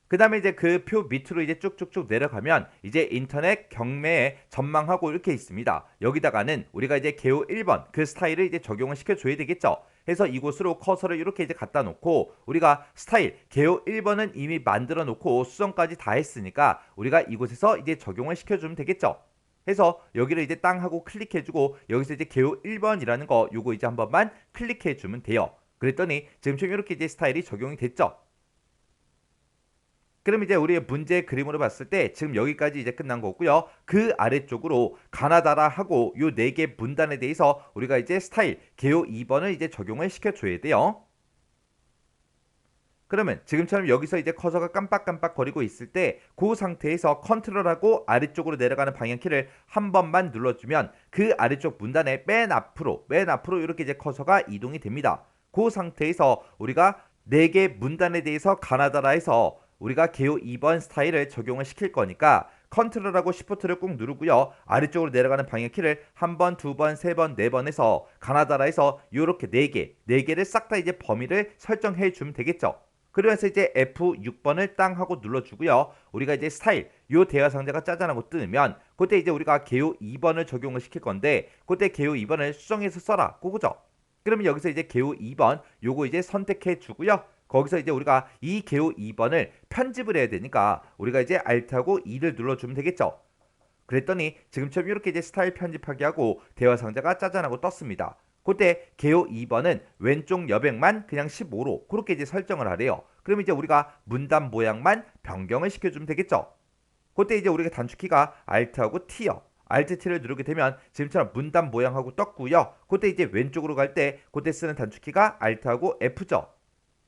그 다음에 이제 그 표 밑으로 이제 쭉쭉쭉 내려가면 이제 인터넷 경매에 전망하고 이렇게 있습니다. 여기다가는 우리가 이제 개요 1번 그 스타일을 이제 적용을 시켜줘야 되겠죠. 해서 이곳으로 커서를 이렇게 이제 갖다 놓고 우리가 스타일 개요 1번은 이미 만들어 놓고 수정까지 다 했으니까 우리가 이곳에서 이제 적용을 시켜주면 되겠죠. 해서 여기를 이제 땅 하고 클릭해주고 여기서 이제 개요 1번이라는 거 요거 이제 한 번만 클릭해주면 돼요. 그랬더니 지금처럼 이렇게 이제 스타일이 적용이 됐죠. 그럼 이제 우리의 문제 그림으로 봤을 때 지금 여기까지 이제 끝난 거고요. 그 아래쪽으로 가나다라 하고 요 네 개 문단에 대해서 우리가 이제 스타일 개요 2번을 이제 적용을 시켜줘야 돼요. 그러면 지금처럼 여기서 이제 커서가 깜빡깜빡 거리고 있을 때 그 상태에서 컨트롤하고 아래쪽으로 내려가는 방향키를 한 번만 눌러주면 그 아래쪽 문단의 맨 앞으로 이렇게 이제 커서가 이동이 됩니다. 그 상태에서 우리가 4개 문단에 대해서 가나다라에서 우리가 개요 2번 스타일을 적용을 시킬 거니까 컨트롤하고 시프트를 꾹 누르고요. 아래쪽으로 내려가는 방향키를 한 번, 두 번, 세 번, 네 번 해서 가나다라에서 요렇게 4개를 싹 다 이제 범위를 설정해 주면 되겠죠. 그러면서 이제 F6번을 땅 하고 눌러주고요. 우리가 이제 스타일 요 대화 상자가 짜잔하고 뜨면 그때 이제 우리가 개요 2번을 적용을 시킬 건데 그때 개요 2번을 수정해서 써라 그거죠. 그러면 여기서 이제 개요 2번 요거 이제 선택해 주고요. 거기서 이제 우리가 이 개요 2번을 편집을 해야 되니까 우리가 이제 Alt하고 E를 눌러주면 되겠죠. 그랬더니 지금처럼 이렇게 이제 스타일 편집하기 하고 대화 상자가 짜잔하고 떴습니다. 그때 개요 2번은 왼쪽 여백만 그냥 15로 그렇게 이제 설정을 하래요. 그럼 이제 우리가 문단 모양만 변경을 시켜주면 되겠죠. 그때 이제 우리가 단축키가 Alt하고 T요. Alt T를 누르게 되면 지금처럼 문단 모양하고 떴고요. 그때 이제 왼쪽으로 갈 때 그때 쓰는 단축키가 Alt하고 F죠.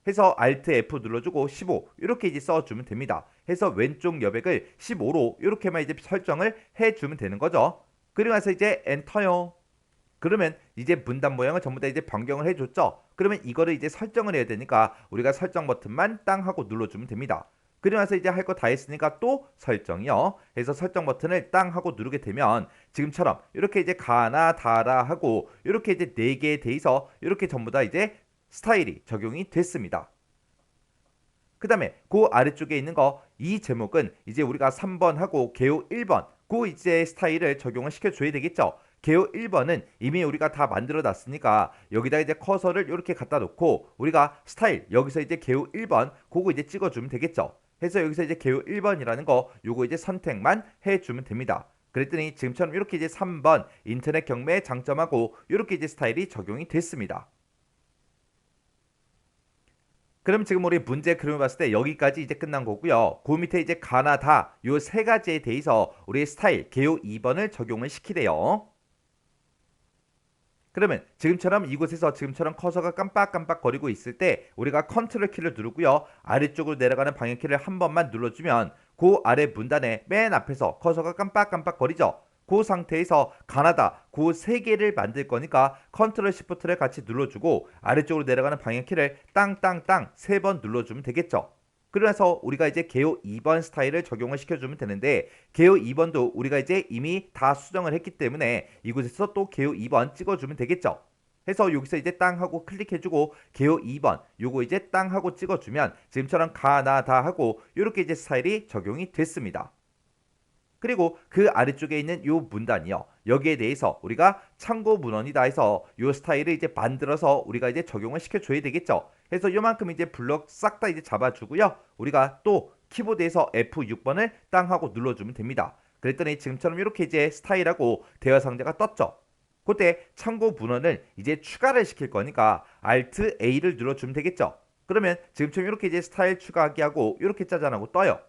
해서 Alt F 눌러주고 15 이렇게 이제 써주면 됩니다. 해서 왼쪽 여백을 15로 이렇게만 이제 설정을 해주면 되는 거죠. 그리고 나서 이제 엔터요. 그러면 이제 문단 모양을 전부 다 이제 변경을 해줬죠. 그러면 이거를 이제 설정을 해야 되니까 우리가 설정 버튼만 땅 하고 눌러주면 됩니다. 그리고 나서 이제 할 거 다 했으니까 또 설정이요. 해서 설정 버튼을 땅 하고 누르게 되면 지금처럼 이렇게 이제 가나 다라 하고 이렇게 이제 4개에 대해서 이렇게 전부 다 이제 스타일이 적용이 됐습니다. 그 다음에 그 아래쪽에 있는 거 이 제목은 이제 우리가 3번 하고 개요 1번 그 이제 스타일을 적용을 시켜줘야 되겠죠. 개요 1번은 이미 우리가 다 만들어 놨으니까 여기다 이제 커서를 이렇게 갖다 놓고 우리가 스타일 여기서 이제 개요 1번 그거 이제 찍어주면 되겠죠. 해서 여기서 이제 개요 1번이라는 거 요거 이제 선택만 해주면 됩니다. 그랬더니 지금처럼 이렇게 이제 3번 인터넷 경매의 장점하고 이렇게 이제 스타일이 적용이 됐습니다. 그럼 지금 우리 문제 그림을 봤을 때 여기까지 이제 끝난 거고요. 그 밑에 이제 가나다 요 세 가지에 대해서 우리 스타일 개요 2번을 적용을 시키래요. 그러면 지금처럼 이곳에서 지금처럼 커서가 깜빡깜빡 거리고 있을 때 우리가 컨트롤 키를 누르고요. 아래쪽으로 내려가는 방향키를 한 번만 눌러주면 그 아래 문단의 맨 앞에서 커서가 깜빡깜빡 거리죠. 그 상태에서 가나다 그 세 개를 만들 거니까 컨트롤 시프트를 같이 눌러주고 아래쪽으로 내려가는 방향키를 땅땅땅 세 번 눌러주면 되겠죠. 그래서 우리가 이제 개요 2번 스타일을 적용을 시켜주면 되는데 개요 2번도 우리가 이제 이미 다 수정을 했기 때문에 이곳에서 또 개요 2번 찍어주면 되겠죠. 해서 여기서 이제 땅 하고 클릭해주고 개요 2번 요거 이제 땅 하고 찍어주면 지금처럼 가나다 하고 이렇게 이제 스타일이 적용이 됐습니다. 그리고 그 아래쪽에 있는 요 문단이요. 여기에 대해서 우리가 참고 문헌이다 해서 요 스타일을 이제 만들어서 우리가 이제 적용을 시켜줘야 되겠죠. 해서 요만큼 이제 블럭 싹 다 이제 잡아주고요. 우리가 또 키보드에서 F6번을 땅 하고 눌러주면 됩니다. 그랬더니 지금처럼 이렇게 이제 스타일하고 대화 상자가 떴죠. 그때 참고 문헌을 이제 추가를 시킬 거니까 Alt A를 눌러주면 되겠죠. 그러면 지금처럼 이렇게 이제 스타일 추가하기 하고 이렇게 짜잔하고 떠요.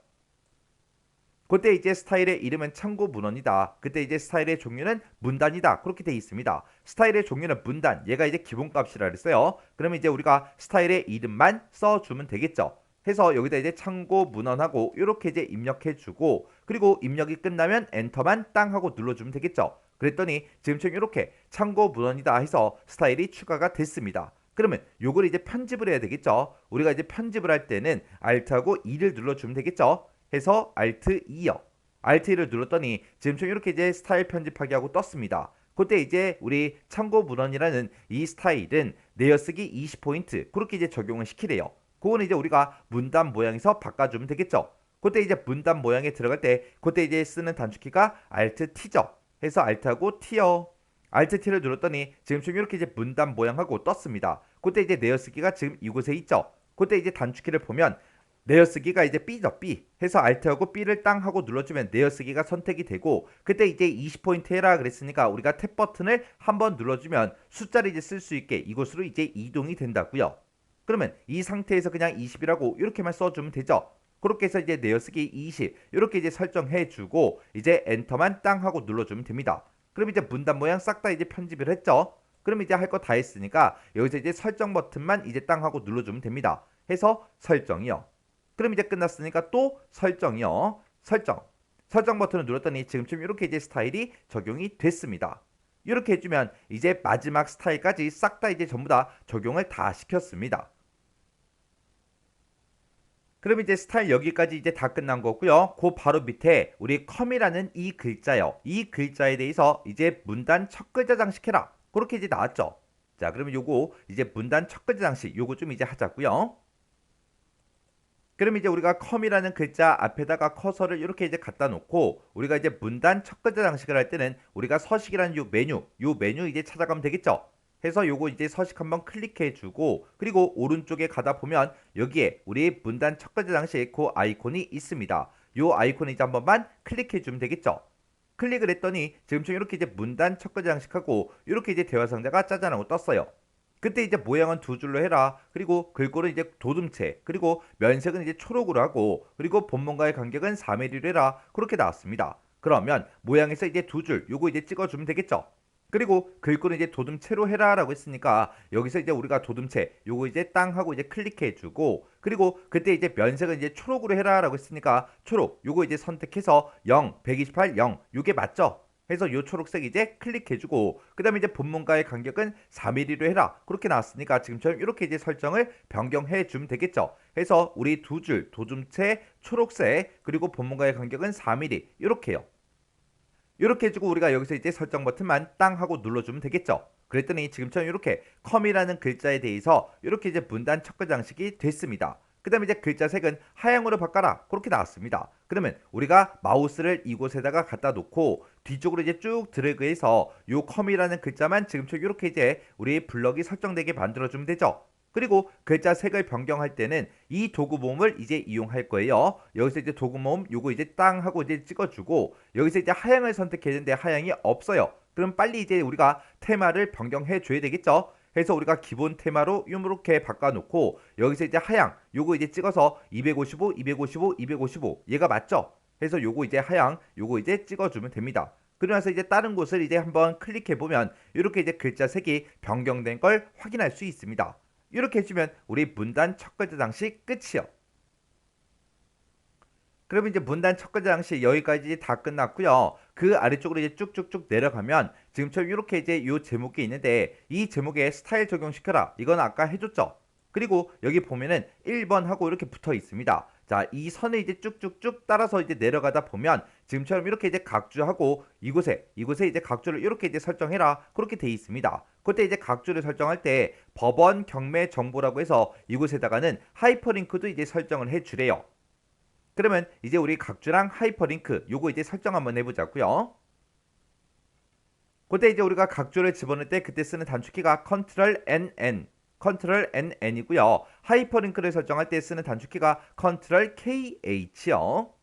그때 이제 스타일의 이름은 참고 문헌이다. 그때 이제 스타일의 종류는 문단이다. 그렇게 돼 있습니다. 스타일의 종류는 문단. 얘가 이제 기본값이라 그랬어요. 그러면 이제 우리가 스타일의 이름만 써주면 되겠죠. 해서 여기다 이제 참고 문헌하고 이렇게 이제 입력해주고 그리고 입력이 끝나면 엔터만 땅 하고 눌러주면 되겠죠. 그랬더니 지금처럼 이렇게 참고 문헌이다 해서 스타일이 추가가 됐습니다. 그러면 요걸 이제 편집을 해야 되겠죠. 우리가 이제 편집을 할 때는 Alt하고 E를 눌러주면 되겠죠. 해서 Alt E요. Alt E를 눌렀더니 지금처럼 이렇게 이제 스타일 편집하기 하고 떴습니다. 그때 이제 우리 참고 문헌이라는 이 스타일은 내어쓰기 20포인트 그렇게 이제 적용을 시키래요. 그거는 이제 우리가 문단 모양에서 바꿔주면 되겠죠. 그때 이제 문단 모양에 들어갈 때 그때 이제 쓰는 단축키가 Alt T죠. 해서 Alt하고 T요. Alt T를 눌렀더니 지금처럼 이렇게 이제 문단 모양하고 떴습니다. 그때 이제 내어쓰기가 지금 이곳에 있죠. 그때 이제 단축키를 보면 내어쓰기가 이제 B죠, B. 해서 Alt하고 B를 땅 하고 눌러주면 내어쓰기가 선택이 되고, 그때 이제 20포인트 해라 그랬으니까 우리가 탭 버튼을 한번 눌러주면 숫자를 이제 쓸 수 있게 이곳으로 이제 이동이 된다고요. 그러면 이 상태에서 그냥 20이라고 이렇게만 써주면 되죠. 그렇게 해서 이제 내어쓰기 20 이렇게 이제 설정해주고 이제 엔터만 땅 하고 눌러주면 됩니다. 그럼 이제 문단 모양 싹 다 이제 편집을 했죠. 그럼 이제 할 거 다 했으니까 여기서 이제 설정 버튼만 이제 땅 하고 눌러주면 됩니다. 해서 설정이요. 그럼 이제 끝났으니까 또 설정이요. 설정 버튼을 눌렀더니 지금쯤 이렇게 이제 스타일이 적용이 됐습니다. 이렇게 해주면 이제 마지막 스타일까지 싹 다 이제 전부 다 적용을 다 시켰습니다. 그럼 이제 스타일 여기까지 이제 다 끝난 거고요. 그 바로 밑에 우리 컴이라는 이 글자요. 이 글자에 대해서 이제 문단 첫 글자 장식해라. 그렇게 이제 나왔죠. 자, 그러면 요거 이제 문단 첫 글자 장식 요거 좀 이제 하자고요. 그럼 이제 우리가 컴이라는 글자 앞에다가 커서를 이렇게 이제 갖다 놓고 우리가 이제 문단 첫 글자 장식을 할 때는 우리가 서식이라는 요 메뉴 이제 찾아가면 되겠죠. 해서 요거 이제 서식 한번 클릭해 주고 그리고 오른쪽에 가다 보면 여기에 우리 문단 첫 글자 장식 그 아이콘이 있습니다. 요 아이콘 이제 한 번만 클릭해 주면 되겠죠. 클릭을 했더니 지금처럼 이렇게 이제 문단 첫 글자 장식하고 이렇게 이제 대화 상자가 짜잔하고 떴어요. 그때 이제 모양은 두 줄로 해라. 그리고 글꼴은 이제 도둠체. 그리고 면색은 이제 초록으로 하고 그리고 본문과의 간격은 4mm로 해라. 그렇게 나왔습니다. 그러면 모양에서 이제 두 줄 요거 이제 찍어주면 되겠죠. 그리고 글꼴은 이제 도둠체로 해라라고 했으니까 여기서 이제 우리가 도둠체 요거 이제 땅 하고 이제 클릭해주고 그리고 그때 이제 면색은 이제 초록으로 해라라고 했으니까 초록 요거 이제 선택해서 0, 128, 0 요게 맞죠? 해서 요 초록색 이제 클릭해주고 그 다음에 이제 본문과의 간격은 4mm로 해라 그렇게 나왔으니까 지금처럼 이렇게 이제 설정을 변경해 주면 되겠죠. 해서 우리 두 줄 도둠체 초록색 그리고 본문과의 간격은 4mm 이렇게요. 이렇게 해주고 우리가 여기서 이제 설정 버튼만 땅 하고 눌러주면 되겠죠. 그랬더니 지금처럼 이렇게 컴이라는 글자에 대해서 이렇게 이제 문단 첫 글자 장식이 됐습니다. 그 다음에 이제 글자 색은 하향으로 바꿔라 그렇게 나왔습니다. 그러면 우리가 마우스를 이곳에다가 갖다 놓고 뒤쪽으로 이제 쭉 드래그해서 요 컴이라는 글자만 지금처럼 이렇게 이제 우리 블럭이 설정되게 만들어주면 되죠. 그리고 글자 색을 변경할 때는 이 도구 모음을 이제 이용할 거예요. 여기서 이제 도구 모음 요거 이제 땅 하고 이제 찍어주고 여기서 이제 하향을 선택해야 되는데 하향이 없어요. 그럼 빨리 이제 우리가 테마를 변경해 줘야 되겠죠. 해서 우리가 기본 테마로 이렇게 바꿔놓고 여기서 이제 하향 요거 이제 찍어서 255, 255, 255 얘가 맞죠? 해서 요거 이제 하향 요거 이제 찍어주면 됩니다. 그러면서 이제 다른 곳을 이제 한번 클릭해 보면 이렇게 이제 글자 색이 변경된 걸 확인할 수 있습니다. 이렇게 해주면 우리 문단 첫 글자 장식 끝이요. 그럼 이제 문단 첫 글자 장식 여기까지 다 끝났고요. 그 아래쪽으로 이제 쭉쭉쭉 내려가면 지금처럼 이렇게 이제 요 제목이 있는데 이 제목에 스타일 적용시켜라. 이건 아까 해줬죠. 그리고 여기 보면은 1번 하고 이렇게 붙어 있습니다. 자, 이 선을 이제 쭉쭉쭉 따라서 이제 내려가다 보면 지금처럼 이렇게 이제 각주하고 이곳에 이제 각주를 이렇게 이제 설정해라. 그렇게 돼 있습니다. 그때 이제 각주를 설정할 때 법원 경매 정보라고 해서 이곳에다가는 하이퍼링크도 이제 설정을 해 주래요. 그러면 이제 우리 각주랑 하이퍼링크 요거 이제 설정 한번 해보자고요. 그때 이제 우리가 각주를 집어넣을 때 그때 쓰는 단축키가 컨트롤 NN 컨트롤 NN이고요. 하이퍼링크를 설정할 때 쓰는 단축키가 컨트롤 KH요.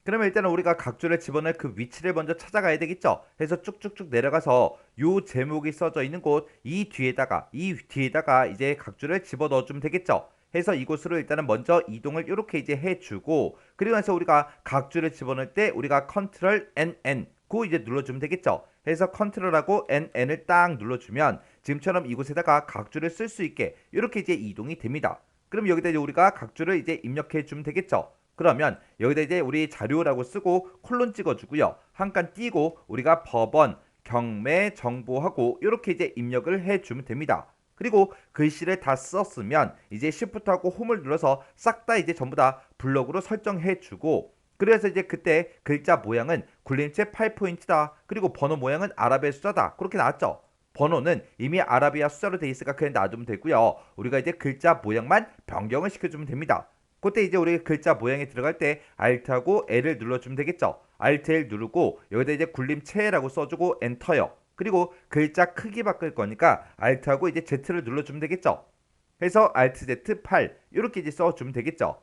그러면 일단은 우리가 각주를 집어넣을 그 위치를 먼저 찾아가야 되겠죠. 해서 쭉쭉쭉 내려가서 요 제목이 써져 있는 곳 이 뒤에다가 이제 각주를 집어넣어 주면 되겠죠. 해서 이곳으로 일단은 먼저 이동을 이렇게 이제 해주고 그리고 나서 우리가 각주를 집어넣을 때 우리가 컨트롤 NN 고 이제 눌러주면 되겠죠. 해서 컨트롤하고 NN을 딱 눌러주면 지금처럼 이곳에다가 각주를 쓸 수 있게 이렇게 이제 이동이 됩니다. 그럼 여기다 이제 우리가 각주를 이제 입력해 주면 되겠죠. 그러면 여기다 이제 우리 자료라고 쓰고 콜론 찍어주고요. 한 칸 띄고 우리가 법원 경매 정보하고 이렇게 이제 입력을 해주면 됩니다. 그리고 글씨를 다 썼으면 이제 Shift하고 홈을 눌러서 싹 다 이제 전부 다 블럭으로 설정해주고 그래서 이제 그때 글자 모양은 굴림체 8포인트다. 그리고 번호 모양은 아라비아 숫자다. 그렇게 나왔죠. 번호는 이미 아라비아 숫자로 돼 있으니까 그냥 놔두면 되고요. 우리가 이제 글자 모양만 변경을 시켜주면 됩니다. 그때 이제 우리 글자 모양에 들어갈 때 Alt하고 L을 눌러주면 되겠죠. Alt L 누르고 여기다 이제 굴림체라고 써주고 엔터요. 그리고 글자 크기 바꿀 거니까 Alt하고 이제 Z를 눌러주면 되겠죠. 해서 Alt Z8 이렇게 이제 써주면 되겠죠.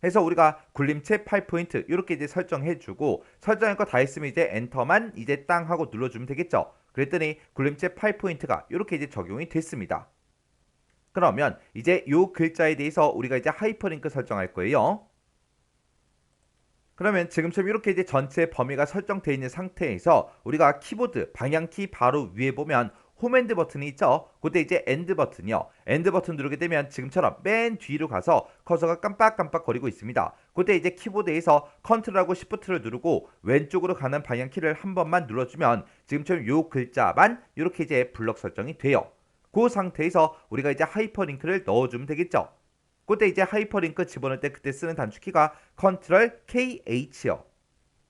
해서 우리가 굴림체 8포인트 이렇게 이제 설정해주고 설정할 거 다 했으면 이제 엔터만 이제 땅 하고 눌러주면 되겠죠. 그랬더니 굴림체 8포인트가 이렇게 이제 적용이 됐습니다. 그러면 이제 요 글자에 대해서 우리가 이제 하이퍼링크 설정할 거예요. 그러면 지금처럼 이렇게 이제 전체 범위가 설정되어 있는 상태에서 우리가 키보드 방향키 바로 위에 보면 홈핸드 버튼이 있죠. 그때 이제 엔드 버튼이요. 엔드 버튼 누르게 되면 지금처럼 맨 뒤로 가서 커서가 깜빡깜빡 거리고 있습니다. 그때 이제 키보드에서 컨트롤하고 시프트를 누르고 왼쪽으로 가는 방향키를 한 번만 눌러주면 지금처럼 요 글자만 이렇게 이제 블럭 설정이 돼요. 그 상태에서 우리가 이제 하이퍼링크를 넣어주면 되겠죠. 그때 이제 하이퍼링크 집어넣을 때 그때 쓰는 단축키가 컨트롤 KH요.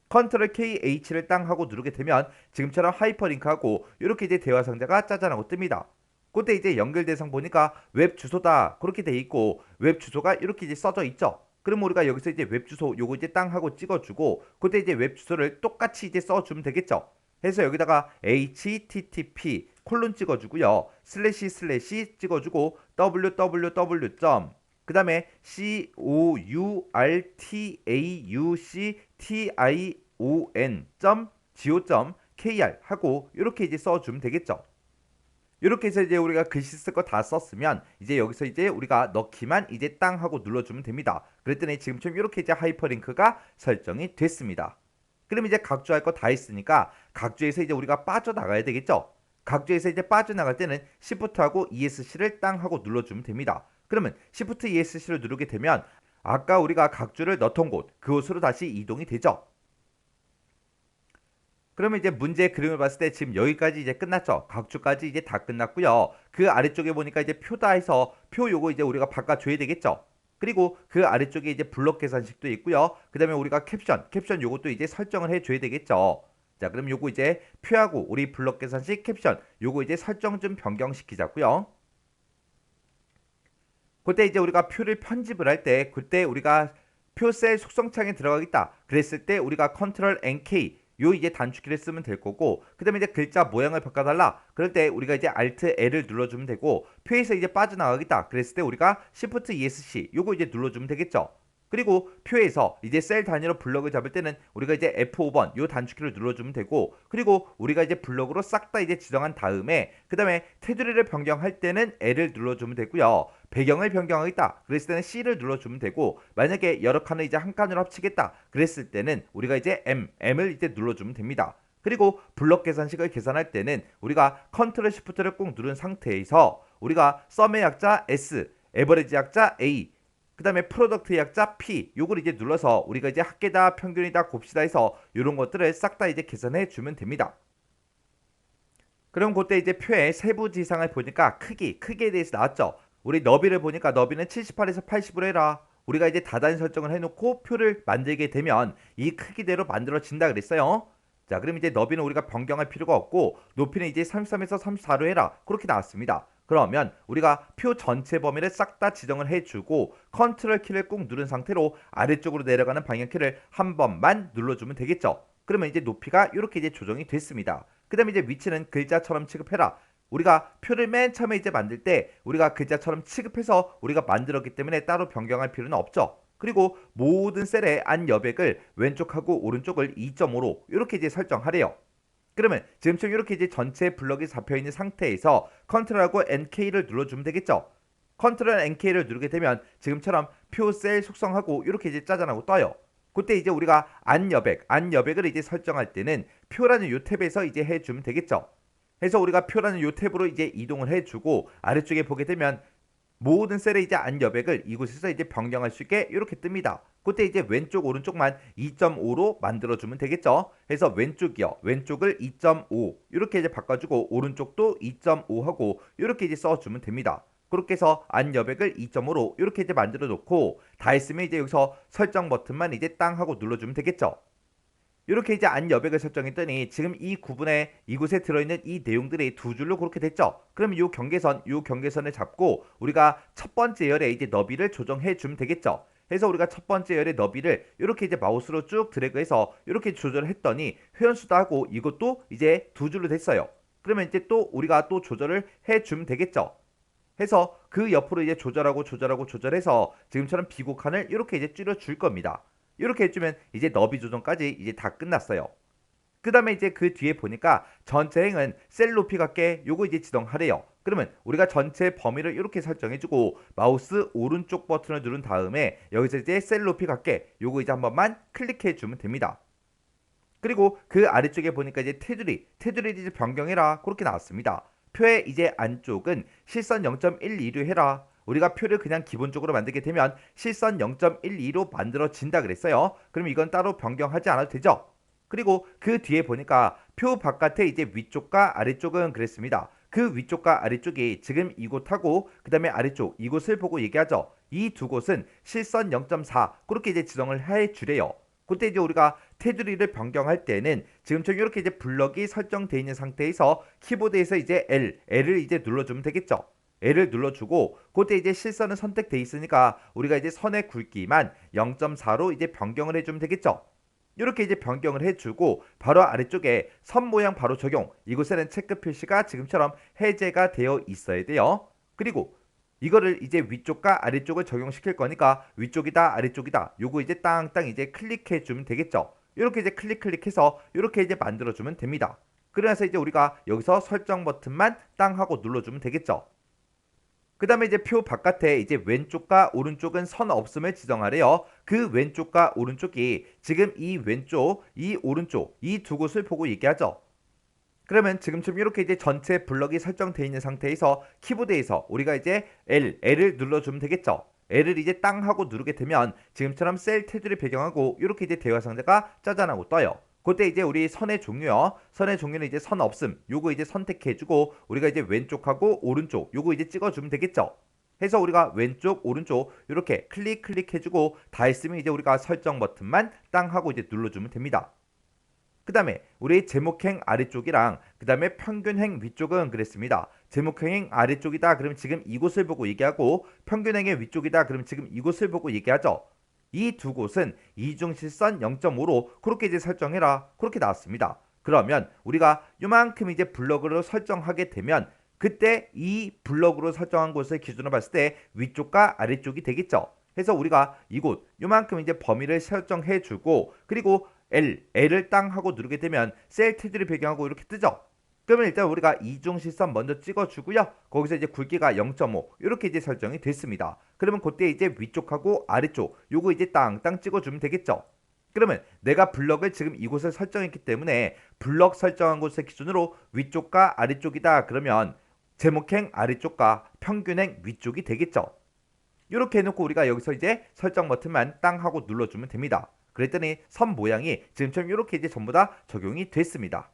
컨트롤 KH를 땅 하고 누르게 되면 지금처럼 하이퍼링크하고 이렇게 이제 대화 상자가 짜잔하고 뜹니다. 그때 이제 연결 대상 보니까 웹 주소다 그렇게 돼 있고 웹 주소가 이렇게 이제 써져 있죠. 그럼 우리가 여기서 이제 웹 주소 요거 이제 땅 하고 찍어주고 그때 이제 웹 주소를 똑같이 이제 써주면 되겠죠. 해서 여기다가 http 콜론 찍어주고요. 슬래시 찍어주고 www. 그 다음에 courtaution.go.kr 하고 이렇게 이제 써주면 되겠죠. 이렇게 해서 이제 우리가 글씨 쓸 거 다 썼으면 이제 여기서 이제 우리가 넣기만 이제 땅 하고 눌러주면 됩니다. 그랬더니 지금처럼 이렇게 이제 하이퍼링크가 설정이 됐습니다. 그럼 이제 각주할 거 다 했으니까 각주에서 이제 우리가 빠져나가야 되겠죠. 각주에서 이제 빠져나갈 때는 Shift하고 ESC를 땅 하고 눌러주면 됩니다. 그러면 Shift ESC를 누르게 되면 아까 우리가 각주를 넣던 곳 그곳으로 다시 이동이 되죠. 그러면 이제 문제 그림을 봤을 때 지금 여기까지 이제 끝났죠. 각주까지 이제 다 끝났고요. 그 아래쪽에 보니까 이제 표다 해서 표 요거 이제 우리가 바꿔줘야 되겠죠. 그리고 그 아래쪽에 이제 블록 계산식도 있고요. 그 다음에 우리가 캡션 요것도 이제 설정을 해줘야 되겠죠. 자, 그럼 요거 이제 표하고 우리 블록 계산식 캡션 요거 이제 설정 좀 변경시키자고요. 그때 이제 우리가 표를 편집을 할 때 그때 우리가 표 셀 속성창에 들어가겠다 그랬을 때 우리가 컨트롤 NK 요 이제 단축키를 쓰면 될 거고 그 다음에 이제 글자 모양을 바꿔달라 그럴 때 우리가 이제 Alt L을 눌러주면 되고 표에서 이제 빠져나가겠다 그랬을 때 우리가 Shift ESC 요거 이제 눌러주면 되겠죠. 그리고 표에서 이제 셀 단위로 블럭을 잡을 때는 우리가 이제 F5번 요 단축키를 눌러주면 되고 그리고 우리가 이제 블럭으로 싹 다 이제 지정한 다음에 그 다음에 테두리를 변경할 때는 L을 눌러주면 되고요. 배경을 변경하겠다 그랬을 때는 C를 눌러주면 되고 만약에 여러 칸을 이제 한 칸으로 합치겠다 그랬을 때는 우리가 이제 M을 이제 눌러주면 됩니다. 그리고 블럭 계산식을 계산할 때는 우리가 컨트롤 시프트를 꾹 누른 상태에서 우리가 썸의 약자 S, 에버리지 약자 A 그 다음에 프로덕트 약자 P 요걸 이제 눌러서 우리가 이제 합계다 평균이다 곱시다 해서 이런 것들을 싹 다 이제 계산해 주면 됩니다. 그럼 그때 이제 표의 세부 지상을 보니까 크기에 대해서 나왔죠. 우리 너비를 보니까 너비는 78에서 80으로 해라. 우리가 이제 다단 설정을 해놓고 표를 만들게 되면 이 크기대로 만들어진다 그랬어요. 자, 그럼 이제 너비는 우리가 변경할 필요가 없고 높이는 이제 33에서 34로 해라. 그렇게 나왔습니다. 그러면 우리가 표 전체 범위를 싹 다 지정을 해주고 컨트롤 키를 꾹 누른 상태로 아래쪽으로 내려가는 방향키를 한 번만 눌러주면 되겠죠. 그러면 이제 높이가 이렇게 이제 조정이 됐습니다. 그 다음에 이제 위치는 글자처럼 취급해라. 우리가 표를 맨 처음에 이제 만들 때 우리가 글자처럼 취급해서 우리가 만들었기 때문에 따로 변경할 필요는 없죠. 그리고 모든 셀의 안 여백을 왼쪽하고 오른쪽을 2.5로 이렇게 이제 설정하래요. 그러면 지금처럼 이렇게 이제 전체 블럭이 잡혀있는 상태에서 컨트롤하고 NK를 눌러주면 되겠죠. 컨트롤 NK를 누르게 되면 지금처럼 표 셀 속성하고 이렇게 이제 짜잔하고 떠요. 그때 이제 우리가 안 여백을 이제 설정할 때는 표라는 요 탭에서 이제 해주면 되겠죠. 해서 우리가 표라는 요 탭으로 이제 이동을 해주고 아래쪽에 보게 되면 모든 셀의 이제 안 여백을 이곳에서 이제 변경할 수 있게 이렇게 뜹니다. 그때 이제 왼쪽 오른쪽만 2.5로 만들어주면 되겠죠. 해서 왼쪽이요. 왼쪽을 2.5 이렇게 이제 바꿔주고 오른쪽도 2.5 하고 이렇게 이제 써주면 됩니다. 그렇게 해서 안 여백을 2.5로 이렇게 이제 만들어 놓고 다 했으면 이제 여기서 설정 버튼만 이제 땅 하고 눌러주면 되겠죠. 이렇게 이제 안 여백을 설정했더니 지금 이 구분에 이곳에 들어있는 이 내용들이 두 줄로 그렇게 됐죠. 그럼 이 경계선을 잡고 우리가 첫 번째 열의 이제 너비를 조정해 주면 되겠죠. 해서 우리가 첫 번째 열의 너비를 이렇게 이제 마우스로 쭉 드래그해서 이렇게 조절을 했더니 회원수도 하고 이것도 이제 두 줄로 됐어요. 그러면 이제 또 우리가 또 조절을 해 주면 되겠죠. 해서 그 옆으로 이제 조절해서 지금처럼 비곡한을 이렇게 이제 줄여줄 겁니다. 이렇게 해주면 이제 너비 조정까지 이제 다 끝났어요. 그 다음에 이제 그 뒤에 보니까 전체 행은 셀 높이 같게 요거 이제 지정하래요. 그러면 우리가 전체 범위를 이렇게 설정해주고 마우스 오른쪽 버튼을 누른 다음에 여기서 이제 셀 높이 같게 요거 이제 한 번만 클릭해주면 됩니다. 그리고 그 아래쪽에 보니까 이제 테두리 이제 변경해라 그렇게 나왔습니다. 표의 이제 안쪽은 실선 0.12로 해라. 우리가 표를 그냥 기본적으로 만들게 되면 실선 0.12로 만들어진다 그랬어요. 그럼 이건 따로 변경하지 않아도 되죠. 그리고 그 뒤에 보니까 표 바깥에 이제 위쪽과 아래쪽은 그랬습니다. 그 위쪽과 아래쪽이 지금 이곳하고 그 다음에 아래쪽 이곳을 보고 얘기하죠. 이 두 곳은 실선 0.4 그렇게 이제 지정을 해 주래요. 그때 이제 우리가 테두리를 변경할 때는 지금처럼 이렇게 이제 블럭이 설정되어 있는 상태에서 키보드에서 이제 L을 이제 눌러주면 되겠죠. L을 눌러주고 그때 이제 실선은 선택돼 있으니까 우리가 이제 선의 굵기만 0.4로 이제 변경을 해주면 되겠죠. 이렇게 이제 변경을 해주고 바로 아래쪽에 선 모양 바로 적용 이곳에는 체크 표시가 지금처럼 해제가 되어 있어야 돼요. 그리고 이거를 이제 위쪽과 아래쪽을 적용시킬 거니까 위쪽이다 아래쪽이다 요거 이제 땅땅 이제 클릭해 주면 되겠죠. 이렇게 이제 클릭해서 이렇게 이제 만들어 주면 됩니다. 그래서 이제 우리가 여기서 설정 버튼만 땅 하고 눌러 주면 되겠죠. 그 다음에 이제 표 바깥에 이제 왼쪽과 오른쪽은 선 없음을 지정하래요. 그 왼쪽과 오른쪽이 지금 이 왼쪽, 이 오른쪽 이 두 곳을 보고 얘기하죠. 그러면 지금처럼 이렇게 이제 전체 블럭이 설정되어 있는 상태에서 키보드에서 우리가 이제 L을 눌러주면 되겠죠. L을 이제 땅 하고 누르게 되면 지금처럼 셀 테두리 배경하고 이렇게 이제 대화 상자가 짜잔하고 떠요. 그때 이제 우리 선의 종류요. 선의 종류는 이제 선 없음. 요거 이제 선택해주고 우리가 이제 왼쪽하고 오른쪽 요거 이제 찍어주면 되겠죠. 해서 우리가 왼쪽 오른쪽 이렇게 클릭해주고 다 했으면 이제 우리가 설정 버튼만 땅 하고 이제 눌러주면 됩니다. 그 다음에 우리 제목행 아래쪽이랑 그 다음에 평균행 위쪽은 그랬습니다. 제목행 아래쪽이다 그러면 지금 이곳을 보고 얘기하고 평균행의 위쪽이다 그러면 지금 이곳을 보고 얘기하죠. 이 두 곳은 이중실선 0.5로 그렇게 이제 설정해라 그렇게 나왔습니다. 그러면 우리가 요만큼 이제 블럭으로 설정하게 되면 그때 이 블럭으로 설정한 곳을 기준으로 봤을 때 위쪽과 아래쪽이 되겠죠. 해서 우리가 이곳 요만큼 이제 범위를 설정해 주고 그리고 L을 땅 하고 누르게 되면 셀 테두리 배경하고 이렇게 뜨죠. 그러면 일단 우리가 이중실선 먼저 찍어주고요. 거기서 이제 굵기가 0.5 이렇게 이제 설정이 됐습니다. 그러면 그때 이제 위쪽하고 아래쪽 요거 이제 땅땅 찍어주면 되겠죠. 그러면 내가 블럭을 지금 이곳을 설정했기 때문에 블럭 설정한 곳을 기준으로 위쪽과 아래쪽이다 그러면 제목행 아래쪽과 평균행 위쪽이 되겠죠. 이렇게 해놓고 우리가 여기서 이제 설정 버튼만 땅 하고 눌러주면 됩니다. 그랬더니 선 모양이 지금처럼 이렇게 이제 전부 다 적용이 됐습니다.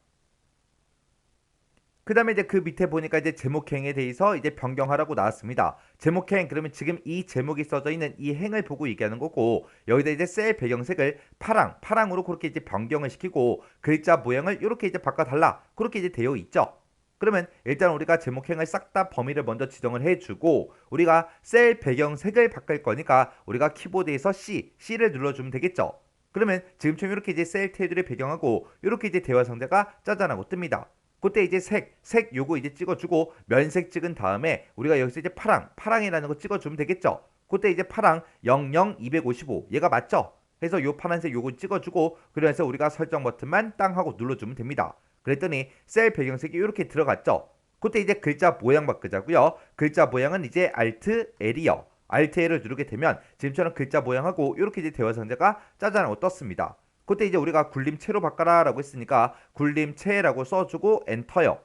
그 다음에 이제 그 밑에 보니까 이제 제목행에 대해서 이제 변경하라고 나왔습니다. 제목행 그러면 지금 이 제목이 써져 있는 이 행을 보고 얘기하는 거고 여기다 이제 셀 배경색을 파랑으로 그렇게 이제 변경을 시키고 글자 모양을 이렇게 이제 바꿔달라 그렇게 이제 되어 있죠. 그러면 일단 우리가 제목행을 싹 다 범위를 먼저 지정을 해주고 우리가 셀 배경색을 바꿀 거니까 우리가 키보드에서 C를 눌러주면 되겠죠. 그러면 지금처럼 이렇게 이제 셀 테두리 배경하고 이렇게 이제 대화 상자가 짜잔하고 뜹니다. 그때 이제 색 요거 이제 찍어주고 면색 찍은 다음에 우리가 여기서 이제 파랑이라는 거 찍어주면 되겠죠. 그때 이제 파랑 00255 얘가 맞죠? 해서 요 파란색 요거 찍어주고 그래서 우리가 설정 버튼만 땅 하고 눌러주면 됩니다. 그랬더니 셀 배경색이 이렇게 들어갔죠. 그때 이제 글자 모양 바꾸자고요. 글자 모양은 이제 Alt L이요. Alt L을 누르게 되면 지금처럼 글자 모양하고 이렇게 이제 대화 상자가 짜잔하고 떴습니다. 그때 이제 우리가 굴림체로 바꿔라 라고 했으니까 굴림체라고 써주고 엔터요.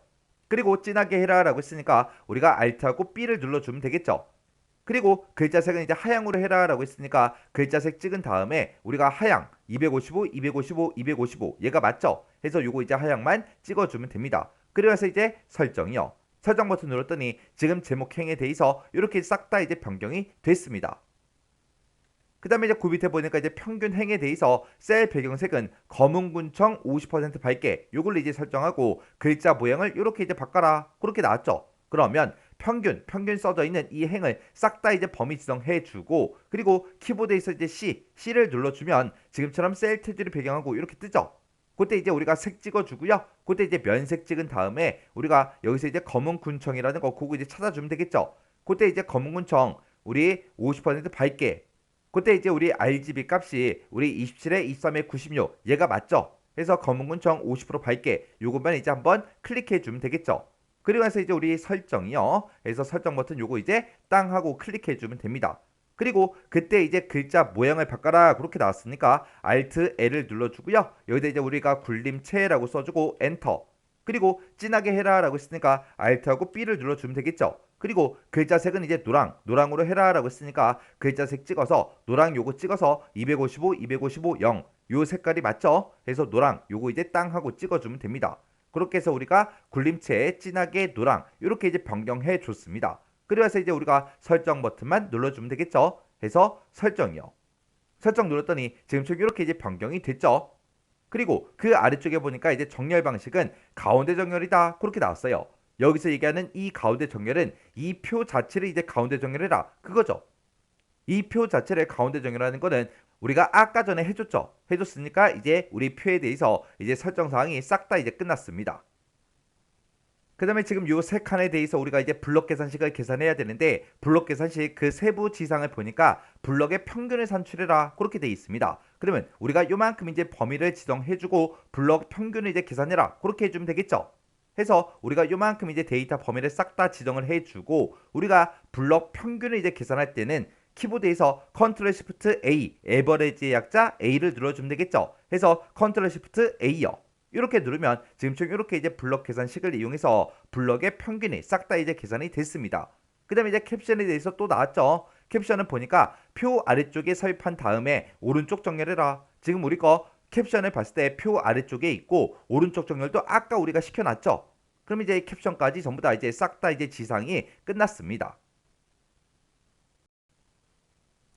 그리고 진하게 해라 라고 했으니까 우리가 Alt하고 B를 눌러주면 되겠죠. 그리고 글자색은 이제 하향으로 해라 라고 했으니까 글자색 찍은 다음에 우리가 하향 255 얘가 맞죠? 해서 요거 이제 하향만 찍어주면 됩니다. 그래서 이제 설정이요. 설정 버튼 눌렀더니 지금 제목행에 대해서 이렇게 싹 다 이제 변경이 됐습니다. 그 다음에 이제 그 밑에 보니까 이제 평균행에 대해서 셀 배경색은 검은군청 50% 밝게 요걸로 이제 설정하고 글자 모양을 이렇게 이제 바꿔라 그렇게 나왔죠. 그러면 평균 써져 있는 이 행을 싹 다 이제 범위 지정해 주고 그리고 키보드에서 이제 C를 눌러주면 지금처럼 셀 테두리 배경하고 이렇게 뜨죠. 그때 이제 우리가 색 찍어주고요. 그때 이제 면색 찍은 다음에 우리가 여기서 이제 검은군청이라는 거 그거 이제 찾아주면 되겠죠. 그때 이제 검은군청 우리 50% 밝게. 그때 이제 우리 RGB 값이 우리 27에 23에 96 얘가 맞죠? 해서 검은군청 50% 밝게 요것만 이제 한번 클릭해 주면 되겠죠. 그리고 나서 이제 우리 설정이요. 해서 설정 버튼 요거 이제 땅 하고 클릭해 주면 됩니다. 그리고 그때 이제 글자 모양을 바꿔라 그렇게 나왔으니까 Alt L을 눌러주고요. 여기다 이제 우리가 굴림체라고 써주고 엔터. 그리고 진하게 해라라고 했으니까 Alt하고 B를 눌러주면 되겠죠. 그리고 글자색은 이제 노랑으로 해라라고 했으니까 글자색 찍어서 노랑 요거 찍어서 255, 255, 0. 요 색깔이 맞죠? 해서 노랑 요거 이제 땅 하고 찍어주면 됩니다. 그렇게 해서 우리가 굴림체에 진하게 노랑 이렇게 이제 변경해 줬습니다. 그래서 이제 우리가 설정 버튼만 눌러주면 되겠죠. 해서 설정이요. 설정 눌렀더니 지금처럼 이렇게 이제 변경이 됐죠. 그리고 그 아래쪽에 보니까 이제 정렬 방식은 가운데 정렬이다 그렇게 나왔어요. 여기서 얘기하는 이 가운데 정렬은 이 표 자체를 이제 가운데 정렬해라 그거죠. 이 표 자체를 가운데 정렬하는 거는 우리가 아까 전에 해줬으니까 이제 우리 표에 대해서 이제 설정 사항이 싹 다 이제 끝났습니다. 그 다음에 지금 요 세 칸에 대해서 우리가 이제 블럭 계산식을 계산해야 되는데 블럭 계산식 그 세부 지상을 보니까 블럭의 평균을 산출해라 그렇게 되어 있습니다. 그러면 우리가 요만큼 이제 범위를 지정해주고 블럭 평균을 이제 계산해라 그렇게 해주면 되겠죠. 해서 우리가 요만큼 이제 데이터 범위를 싹 다 지정을 해주고 우리가 블럭 평균을 이제 계산할 때는 키보드에서 컨트롤 시프트 A 에버리지의 약자 A를 눌러주면 되겠죠. 해서 컨트롤 시프트 A요. 이렇게 누르면 지금처럼 이렇게 이제 블럭 계산식을 이용해서 블럭의 평균이 싹 다 이제 계산이 됐습니다. 그 다음에 이제 캡션에 대해서 또 나왔죠. 캡션은 보니까 표 아래쪽에 삽입한 다음에 오른쪽 정렬해라. 지금 우리 거 캡션을 봤을 때 표 아래쪽에 있고 오른쪽 정렬도 아까 우리가 시켜놨죠. 그럼 이제 캡션까지 전부 다 이제 싹 다 이제 지상이 끝났습니다.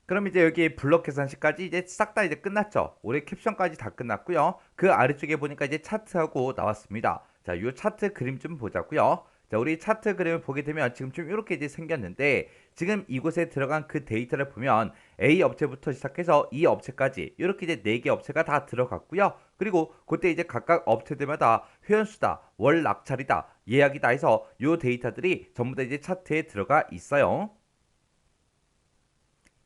그럼 이제 여기 블럭 계산식까지 이제 싹 다 이제 끝났죠. 올해 캡션까지 다 끝났고요. 그 아래쪽에 보니까 이제 차트하고 나왔습니다. 자, 요 차트 그림 좀 보자고요. 자, 우리 차트 그림을 보게 되면 지금 좀 이렇게 이제 생겼는데 지금 이곳에 들어간 그 데이터를 보면 A 업체부터 시작해서 E 업체까지 이렇게 이제 4개 업체가 다 들어갔고요. 그리고 그때 이제 각각 업체들마다 회원수다, 월 낙찰이다, 예약이다 해서 요 데이터들이 전부 다 이제 차트에 들어가 있어요.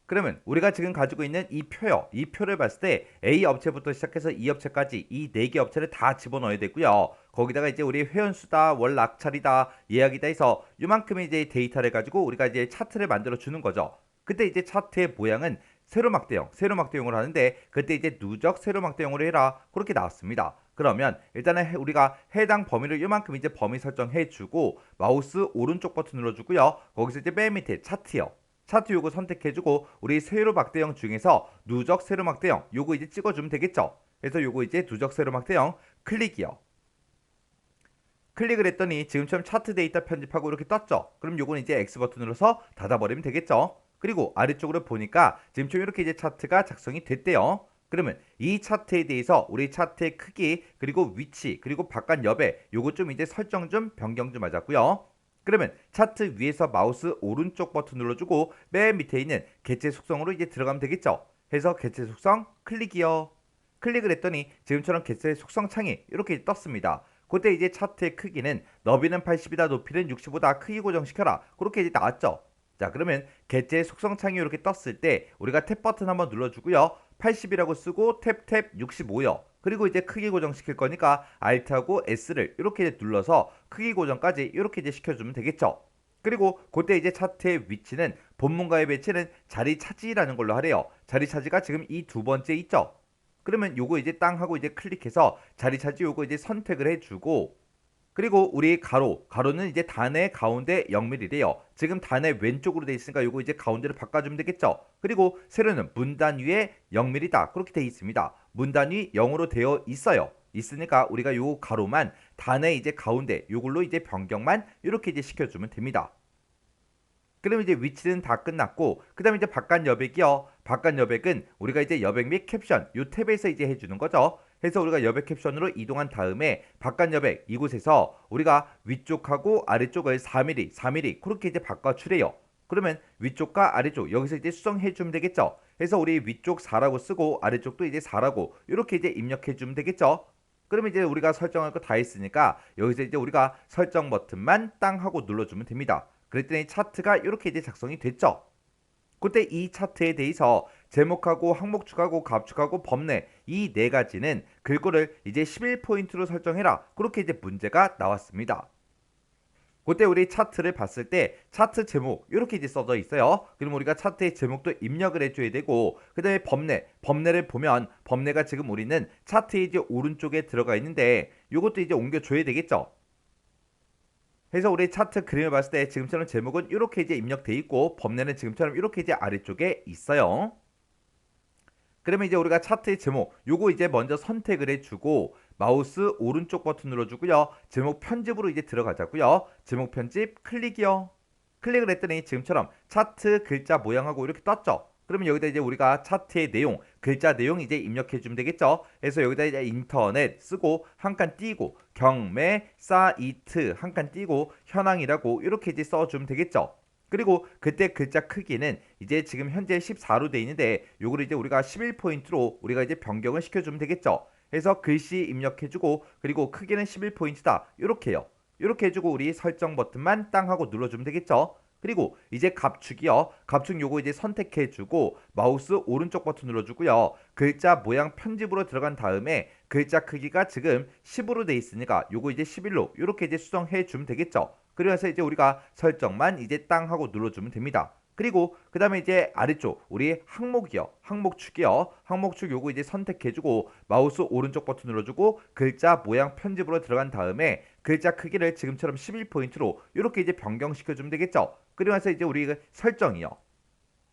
그러면 우리가 지금 가지고 있는 이 표요. 이 표를 봤을 때 A 업체부터 시작해서 E 업체까지 이 4개 업체를 다 집어넣어야 되고요. 거기다가 이제 우리 회원수다, 월 낙찰이다, 예약이다 해서 이만큼의 이제 데이터를 가지고 우리가 이제 차트를 만들어 주는 거죠. 그때 이제 차트의 모양은 세로막대형으로 하는데 그때 이제 누적 세로막대형으로 해라. 그렇게 나왔습니다. 그러면 일단은 우리가 해당 범위를 이만큼 이제 범위 설정해 주고 마우스 오른쪽 버튼 눌러 주고요. 거기서 이제 맨 밑에 차트요. 차트 요거 선택해주고 우리 세로막대형 중에서 누적 세로막대형 요거 이제 찍어주면 되겠죠. 그래서 요거 이제 누적 세로막대형 클릭이요. 클릭을 했더니 지금처럼 차트 데이터 편집하고 이렇게 떴죠. 그럼 요거는 이제 X 버튼 눌러서 닫아버리면 되겠죠. 그리고 아래쪽으로 보니까 지금처럼 이렇게 이제 차트가 작성이 됐대요. 그러면 이 차트에 대해서 우리 차트의 크기 그리고 위치 그리고 바깥 여배 요거 좀 이제 설정 좀 변경 좀 하자고요. 그러면 차트 위에서 마우스 오른쪽 버튼 눌러주고 맨 밑에 있는 개체 속성으로 이제 들어가면 되겠죠. 해서 개체 속성 클릭이요. 클릭을 했더니 지금처럼 개체 속성 창이 이렇게 떴습니다. 그때 이제 차트의 크기는 너비는 80이다 높이는 65다 크기 고정시켜라 그렇게 이제 나왔죠. 자, 그러면 개체 속성 창이 이렇게 떴을 때 우리가 탭 버튼 한번 눌러주고요. 80이라고 쓰고 탭 65요. 그리고 이제 크기 고정시킬 거니까 Alt하고 S를 이렇게 눌러서 크기 고정까지 이렇게 이제 시켜주면 되겠죠. 그리고 그때 이제 차트의 위치는 본문과의 배치는 자리 차지라는 걸로 하래요. 자리 차지가 지금 이 두 번째 있죠. 그러면 요거 이제 땅 하고 이제 클릭해서 자리 차지 요거 이제 선택을 해주고 그리고 우리 가로는 이제 단의 가운데 0mm래요. 지금 단의 왼쪽으로 돼 있으니까 요거 이제 가운데를 바꿔주면 되겠죠. 그리고 세로는 문단 위에 0mm다 그렇게 돼 있습니다. 문단 위 0으로 되어 있어요. 있으니까 우리가 요 가로만 단의 이제 가운데 요걸로 이제 변경만 이렇게 이제 시켜주면 됩니다. 그럼 이제 위치는 다 끝났고 그 다음에 이제 바깥 여백이요. 바깥 여백은 우리가 이제 여백 및 캡션 요 탭에서 이제 해주는 거죠. 해서 우리가 여백 캡션으로 이동한 다음에 바깥 여백 이곳에서 우리가 위쪽하고 아래쪽을 4mm 그렇게 이제 바꿔주래요. 그러면 위쪽과 아래쪽 여기서 이제 수정해 주면 되겠죠. 해서 우리 위쪽 4라고 쓰고 아래쪽도 이제 4라고 이렇게 이제 입력해 주면 되겠죠. 그러면 이제 우리가 설정할 거 다 했으니까 여기서 이제 우리가 설정 버튼만 땅 하고 눌러주면 됩니다. 그랬더니 차트가 이렇게 이제 작성이 됐죠. 그때 이 차트에 대해서 제목하고 항목축하고 갑축하고 범례 이 네 가지는 글꼴을 이제 11포인트로 설정해라. 그렇게 이제 문제가 나왔습니다. 그때 우리 차트를 봤을 때 차트 제목 이렇게 이제 써져 있어요. 그럼 우리가 차트의 제목도 입력을 해줘야 되고 그 다음에 범례를 보면 범례가 지금 우리는 차트의 이제 오른쪽에 들어가 있는데 이것도 이제 옮겨줘야 되겠죠. 그래서 우리 차트 그림을 봤을 때 지금처럼 제목은 이렇게 이제 입력돼 있고 범례는 지금처럼 이렇게 이제 아래쪽에 있어요. 그러면 이제 우리가 차트의 제목 요거 이제 먼저 선택을 해주고 마우스 오른쪽 버튼 눌러주고요. 제목 편집으로 이제 들어가자고요. 제목 편집 클릭이요. 클릭을 했더니 지금처럼 차트 글자 모양하고 이렇게 떴죠. 그러면 여기다 이제 우리가 차트의 내용, 글자 내용 이제 입력해 주면 되겠죠. 그래서 여기다 이제 인터넷 쓰고 한 칸 띄고 경매 사이트 한 칸 띄고 현황이라고 이렇게 이제 써주면 되겠죠. 그리고 그때 글자 크기는 이제 지금 현재 14로 돼 있는데 요거를 이제 우리가 11포인트로 우리가 이제 변경을 시켜주면 되겠죠. 그래서 글씨 입력해주고 그리고 크기는 11포인트다 이렇게요. 이렇게 해주고 우리 설정 버튼만 땅 하고 눌러주면 되겠죠. 그리고 이제 갑축이요. 갑축 요거 이제 선택해주고 마우스 오른쪽 버튼 눌러주고요. 글자 모양 편집으로 들어간 다음에 글자 크기가 지금 10으로 돼 있으니까 요거 이제 11로 이렇게 이제 수정해주면 되겠죠. 그래서 이제 우리가 설정만 이제 땅 하고 눌러주면 됩니다. 그리고 그 다음에 이제 아래쪽 우리 항목이요. 항목축이요. 항목축 요거 이제 선택해주고 마우스 오른쪽 버튼 눌러주고 글자 모양 편집으로 들어간 다음에 글자 크기를 지금처럼 11포인트로 이렇게 이제 변경시켜주면 되겠죠. 그러면서 이제 우리 설정이요.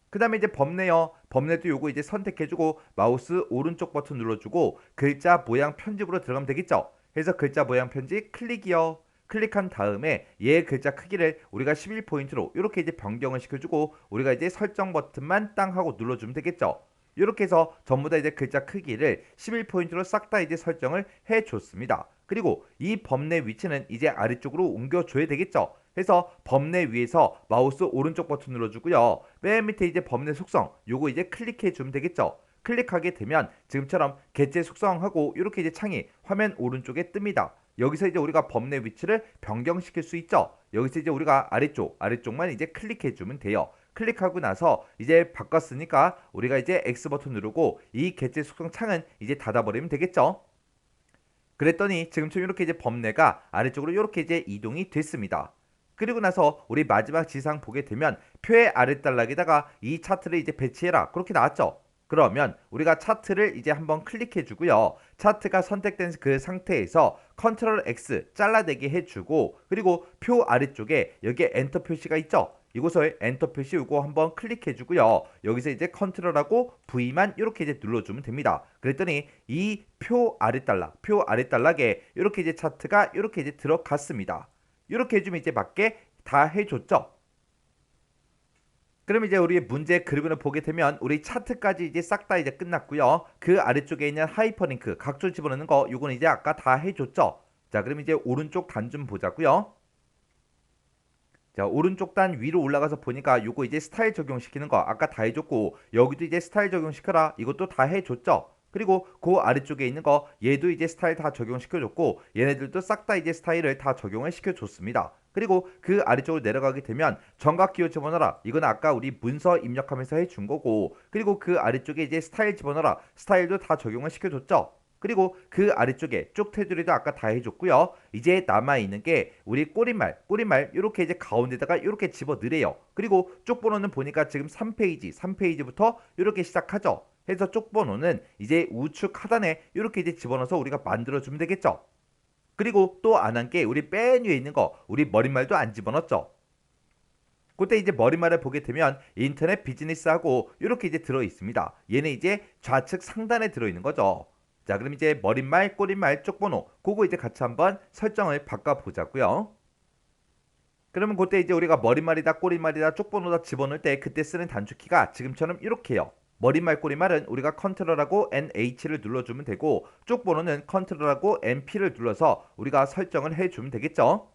그 다음에 이제 범례요. 범례도 요거 이제 선택해주고 마우스 오른쪽 버튼 눌러주고 글자 모양 편집으로 들어가면 되겠죠. 그래서 글자 모양 편집 클릭이요. 클릭한 다음에 얘 글자 크기를 우리가 11포인트로 이렇게 이제 변경을 시켜주고 우리가 이제 설정 버튼만 땅 하고 눌러주면 되겠죠. 이렇게 해서 전부 다 이제 글자 크기를 11포인트로 싹 다 이제 설정을 해줬습니다. 그리고 이 범례 위치는 이제 아래쪽으로 옮겨줘야 되겠죠. 그래서 범례 위에서 마우스 오른쪽 버튼 눌러주고요. 맨 밑에 이제 범례 속성 요거 이제 클릭해 주면 되겠죠. 클릭하게 되면 지금처럼 객체 속성하고 이렇게 이제 창이 화면 오른쪽에 뜹니다. 여기서 이제 우리가 범례 위치를 변경시킬 수 있죠. 여기서 이제 우리가 아래쪽만 이제 클릭해 주면 돼요. 클릭하고 나서 이제 바꿨으니까 우리가 이제 X 버튼 누르고 이 객체 속성 창은 이제 닫아버리면 되겠죠. 그랬더니 지금처럼 이렇게 이제 범례가 아래쪽으로 이렇게 이제 이동이 됐습니다. 그리고 나서 우리 마지막 지상 보게 되면 표의 아랫단락에다가 이 차트를 이제 배치해라 그렇게 나왔죠. 그러면 우리가 차트를 이제 한번 클릭해 주고요. 차트가 선택된 그 상태에서 컨트롤 X 잘라내기 해주고 그리고 표 아래쪽에 여기에 엔터 표시가 있죠. 이곳에 엔터 표시 이거 한번 클릭해 주고요. 여기서 이제 컨트롤하고 V만 이렇게 이제 눌러주면 됩니다. 그랬더니 이 표 아랫단락에 이렇게 이제 차트가 이렇게 이제 들어갔습니다. 이렇게 해주면 이제 맞게 다 해줬죠. 그럼 이제 우리 문제 그림을 보게 되면 우리 차트까지 이제 싹 다 이제 끝났고요. 그 아래쪽에 있는 하이퍼링크 각종 집어넣는 거 요거는 이제 아까 다 해줬죠. 자, 그럼 이제 오른쪽 단 좀 보자고요. 자, 오른쪽 단 위로 올라가서 보니까 요거 이제 스타일 적용시키는 거 아까 다 해줬고 여기도 이제 스타일 적용시켜라 이것도 다 해줬죠. 그리고 그 아래쪽에 있는 거 얘도 이제 스타일 다 적용시켜줬고 얘네들도 싹 다 이제 스타일을 다 적용을 시켜줬습니다. 그리고 그 아래쪽으로 내려가게 되면 정각 기호 집어넣어라 이건 아까 우리 문서 입력하면서 해준 거고 그리고 그 아래쪽에 이제 스타일 집어넣어라 스타일도 다 적용을 시켜줬죠. 그리고 그 아래쪽에 쭉 테두리도 아까 다 해줬고요. 이제 남아있는 게 우리 꼬리말 이렇게 이제 가운데다가 이렇게 집어넣으래요. 그리고 쪽번호는 보니까 지금 3페이지부터 이렇게 시작하죠. 해서 쪽번호는 이제 우측 하단에 이렇게 이제 집어넣어서 우리가 만들어주면 되겠죠. 그리고 또 안 한 게 우리 맨 위에 있는 거 우리 머릿말도 안 집어넣었죠. 그때 이제 머릿말을 보게 되면 인터넷 비즈니스하고 이렇게 이제 들어 있습니다. 얘는 이제 좌측 상단에 들어 있는 거죠. 자, 그럼 이제 머릿말, 꼬릿말, 쪽번호 그거 이제 같이 한번 설정을 바꿔보자고요. 그러면 그때 이제 우리가 머릿말이다, 꼬릿말이다, 쪽번호다 집어넣을 때 그때 쓰는 단축키가 지금처럼 이렇게요. 머릿말, 꼬릿말은 우리가 컨트롤하고 NH를 눌러주면 되고 쪽번호는 컨트롤하고 NP를 눌러서 우리가 설정을 해주면 되겠죠.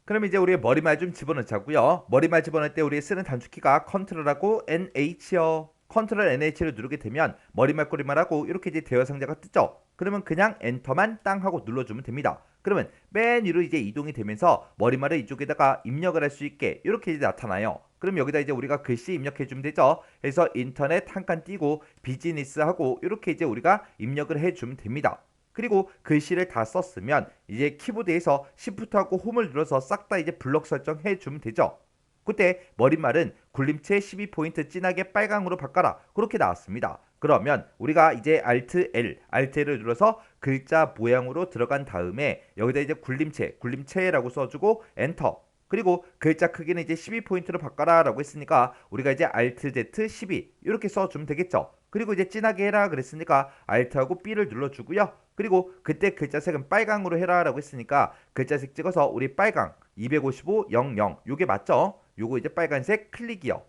그럼 이제 우리 머릿말 좀 집어넣자고요. 머릿말 집어넣을 때 우리 쓰는 단축키가 컨트롤하고 NH요. 컨트롤 NH를 누르게 되면 머리말 꼬리말하고 이렇게 이제 대화 상자가 뜨죠. 그러면 그냥 엔터만 땅 하고 눌러주면 됩니다. 그러면 맨 위로 이제 이동이 되면서 머리말을 이쪽에다가 입력을 할 수 있게 이렇게 이제 나타나요. 그럼 여기다 이제 우리가 글씨 입력해 주면 되죠. 그래서 인터넷 한 칸 띄고 비즈니스 하고 이렇게 이제 우리가 입력을 해 주면 됩니다. 그리고 글씨를 다 썼으면 이제 키보드에서 Shift하고 홈을 눌러서 싹 다 이제 블럭 설정해 주면 되죠. 그때 머릿말은 굴림체 12포인트 진하게 빨강으로 바꿔라 그렇게 나왔습니다. 그러면 우리가 이제 Alt L, Alt L을 눌러서 글자 모양으로 들어간 다음에 여기다 이제 굴림체라고 써주고 엔터. 그리고 글자 크기는 이제 12포인트로 바꿔라 라고 했으니까 우리가 이제 Alt Z 12 이렇게 써주면 되겠죠. 그리고 이제 진하게 해라 그랬으니까 Alt하고 B를 눌러주고요. 그리고 그때 글자색은 빨강으로 해라 라고 했으니까 글자색 찍어서 우리 빨강 255 00 요게 맞죠? 요거 이제 빨간색 클릭이요.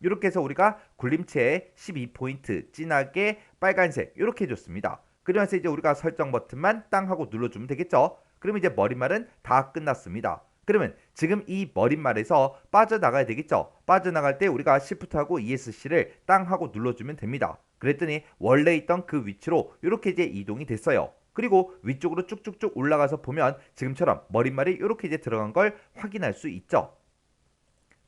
이렇게 해서 우리가 굴림체에 12포인트 진하게 빨간색 이렇게 해줬습니다. 그러면서 이제 우리가 설정 버튼만 땅 하고 눌러주면 되겠죠. 그러면 이제 머릿말은 다 끝났습니다. 그러면 지금 이 머릿말에서 빠져나가야 되겠죠. 빠져나갈 때 우리가 Shift하고 ESC를 땅 하고 눌러주면 됩니다. 그랬더니 원래 있던 그 위치로 이렇게 이제 이동이 됐어요. 그리고 위쪽으로 쭉쭉쭉 올라가서 보면 지금처럼 머릿말이 이렇게 이제 들어간 걸 확인할 수 있죠.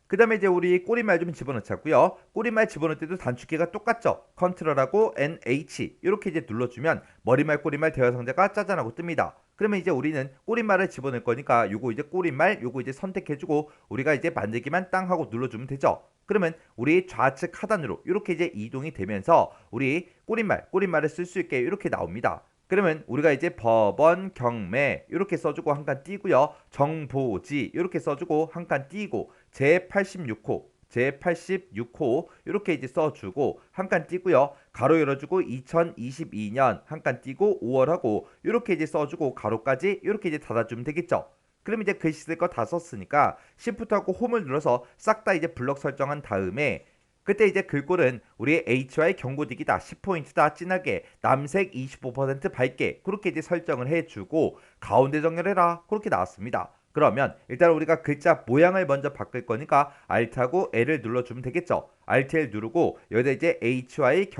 그 다음에 이제 우리 꼬리말 좀 집어넣자고요. 꼬리말 집어넣을 때도 단축키가 똑같죠. 컨트롤하고 NH 이렇게 이제 눌러주면 머리말 꼬리말 대화 상자가 짜잔하고 뜹니다. 그러면 이제 우리는 꼬리말을 집어넣을 거니까 요거 이제 꼬리말 요거 이제 선택해주고 우리가 이제 만들기만 땅 하고 눌러주면 되죠. 그러면 우리 좌측 하단으로 이렇게 이제 이동이 되면서 우리 꼬리말을 쓸 수 있게 이렇게 나옵니다. 그러면 우리가 이제 법원 경매 이렇게 써주고 한 칸 띄고요. 정보지 이렇게 써주고 한 칸 띄고 제86호 이렇게 이제 써주고 한 칸 띄고요. 가로 열어주고 2022년 한 칸 띄고 5월하고 이렇게 이제 써주고 가로까지 이렇게 이제 닫아주면 되겠죠. 그럼 이제 글씨 쓸 거 다 썼으니까 Shift하고 홈을 눌러서 싹 다 이제 블럭 설정한 다음에 그때 이제 글꼴은 우리의 HY 경고딕이다 10포인트다 진하게 남색 25% 밝게 그렇게 이제 설정을 해주고 가운데 정렬해라 그렇게 나왔습니다. 그러면 일단 우리가 글자 모양을 먼저 바꿀 거니까 Alt하고 L을 눌러주면 되겠죠. Alt L 누르고 여기다 이제 HY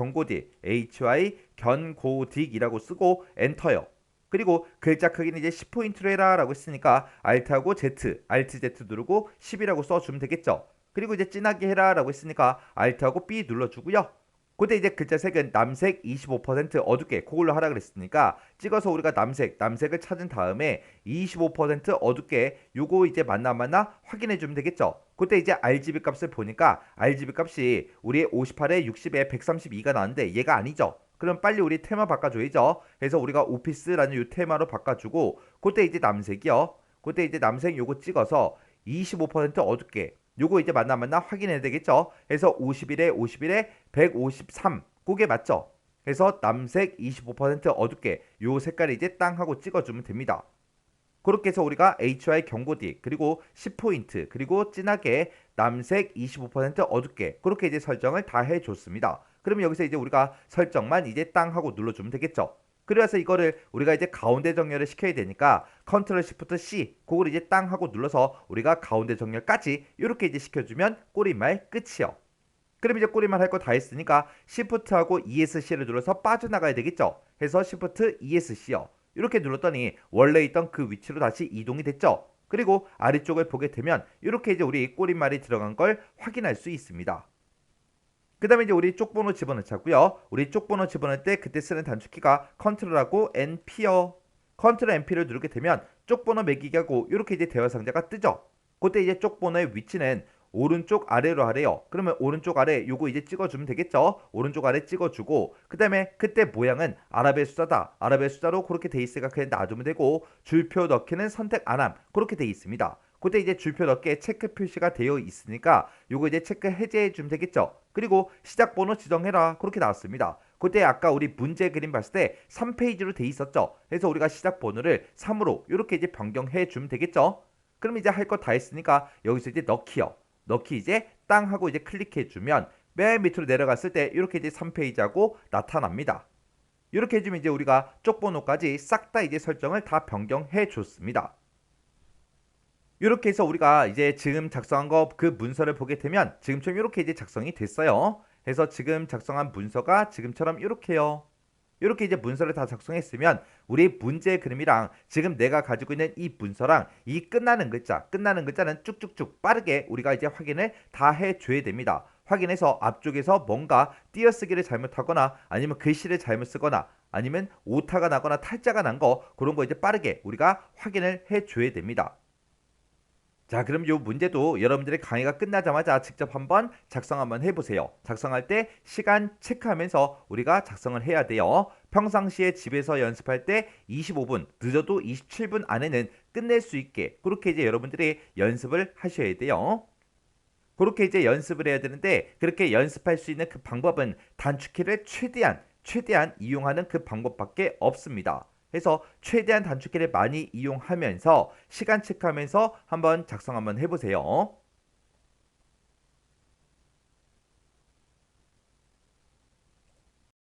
견고딕이라고 쓰고 엔터요. 그리고 글자 크기는 이제 10포인트로 해라 라고 했으니까 Alt하고 Alt Z 누르고 10이라고 써주면 되겠죠. 그리고 이제 진하게 해라 라고 했으니까 Alt하고 B 눌러주고요. 그때 이제 글자 색은 남색 25% 어둡게 그걸로 하라 그랬으니까 찍어서 우리가 남색을 찾은 다음에 25% 어둡게 요거 이제 맞나 확인해 주면 되겠죠. 그때 이제 RGB 값을 보니까 RGB 값이 우리의 58에 60에 132가 나왔는데 얘가 아니죠. 그럼 빨리 우리 테마 바꿔줘야죠. 그래서 우리가 오피스라는 요 테마로 바꿔주고 그때 이제 남색이요. 그때 이제 남색 요거 찍어서 25% 어둡게 요거 이제 맞나 확인해야 되겠죠. 그래서 51에 153 그게 맞죠. 그래서 남색 25% 어둡게 요 색깔이 이제 땅 하고 찍어주면 됩니다. 그렇게 해서 우리가 HY 경고딕 그리고 10포인트 그리고 진하게 남색 25% 어둡게 그렇게 이제 설정을 다 해줬습니다. 그러면 여기서 이제 우리가 설정만 이제 땅 하고 눌러주면 되겠죠. 그래서 이거를 우리가 이제 가운데 정렬을 시켜야 되니까 컨트롤 시프트 C 그걸 이제 땅 하고 눌러서 우리가 가운데 정렬까지 이렇게 이제 시켜주면 꼬리말 끝이요. 그럼 이제 꼬리말 할 거 다 했으니까 시프트하고 ESC를 눌러서 빠져나가야 되겠죠. 해서 시프트 ESC요. 이렇게 눌렀더니 원래 있던 그 위치로 다시 이동이 됐죠. 그리고 아래쪽을 보게 되면 이렇게 이제 우리 꼬리말이 들어간 걸 확인할 수 있습니다. 그 다음에 이제 우리 쪽번호 집어넣자고요. 우리 쪽번호 집어넣을 때 그때 쓰는 단축키가 컨트롤하고 NP요. 컨트롤 NP를 누르게 되면 쪽번호 매기기 하고 이렇게 이제 대화 상자가 뜨죠. 그때 이제 쪽번호의 위치는 오른쪽 아래로 하래요. 그러면 오른쪽 아래 요거 이제 찍어주면 되겠죠. 오른쪽 아래 찍어주고 그 다음에 그때 모양은 아랍의 숫자다. 아랍의 숫자로 그렇게 돼 있으니까 그냥 놔두면 되고 줄표 넣기는 선택 안함 그렇게 돼 있습니다. 그때 이제 줄표 넣기에 체크 표시가 되어 있으니까 요거 이제 체크 해제해 주면 되겠죠. 그리고 시작 번호 지정해라 그렇게 나왔습니다. 그때 아까 우리 문제 그림 봤을 때 3페이지로 돼 있었죠. 그래서 우리가 시작 번호를 3으로 이렇게 이제 변경해 주면 되겠죠. 그럼 이제 할 거 다 했으니까 여기서 이제 넣기요. 넣기 이제 땅 하고 이제 클릭해 주면 맨 밑으로 내려갔을 때 이렇게 이제 3페이지하고 나타납니다. 이렇게 해주면 이제 우리가 쪽번호까지 싹 다 이제 설정을 다 변경해 줬습니다. 이렇게 해서 우리가 이제 지금 작성한 거 그 문서를 보게 되면 지금처럼 이렇게 이제 작성이 됐어요. 해서 지금 작성한 문서가 지금처럼 이렇게요. 이렇게 이제 문서를 다 작성했으면 우리 문제 그림이랑 지금 내가 가지고 있는 이 문서랑 이 끝나는 글자는 쭉쭉쭉 빠르게 우리가 이제 확인을 다 해줘야 됩니다. 확인해서 앞쪽에서 뭔가 띄어쓰기를 잘못하거나 아니면 글씨를 잘못 쓰거나 아니면 오타가 나거나 탈자가 난 거 그런 거 이제 빠르게 우리가 확인을 해줘야 됩니다. 자, 그럼 요 문제도 여러분들의 강의가 끝나자마자 직접 한번 작성 한번 해보세요. 작성할 때 시간 체크하면서 우리가 작성을 해야 돼요. 평상시에 집에서 연습할 때 25분, 늦어도 27분 안에는 끝낼 수 있게 그렇게 이제 여러분들이 연습을 하셔야 돼요. 그렇게 이제 연습을 해야 되는데 그렇게 연습할 수 있는 그 방법은 단축키를 최대한 이용하는 그 방법밖에 없습니다. 그래서 최대한 단축키를 많이 이용하면서 시간 체크하면서 한번 작성 한번 해보세요.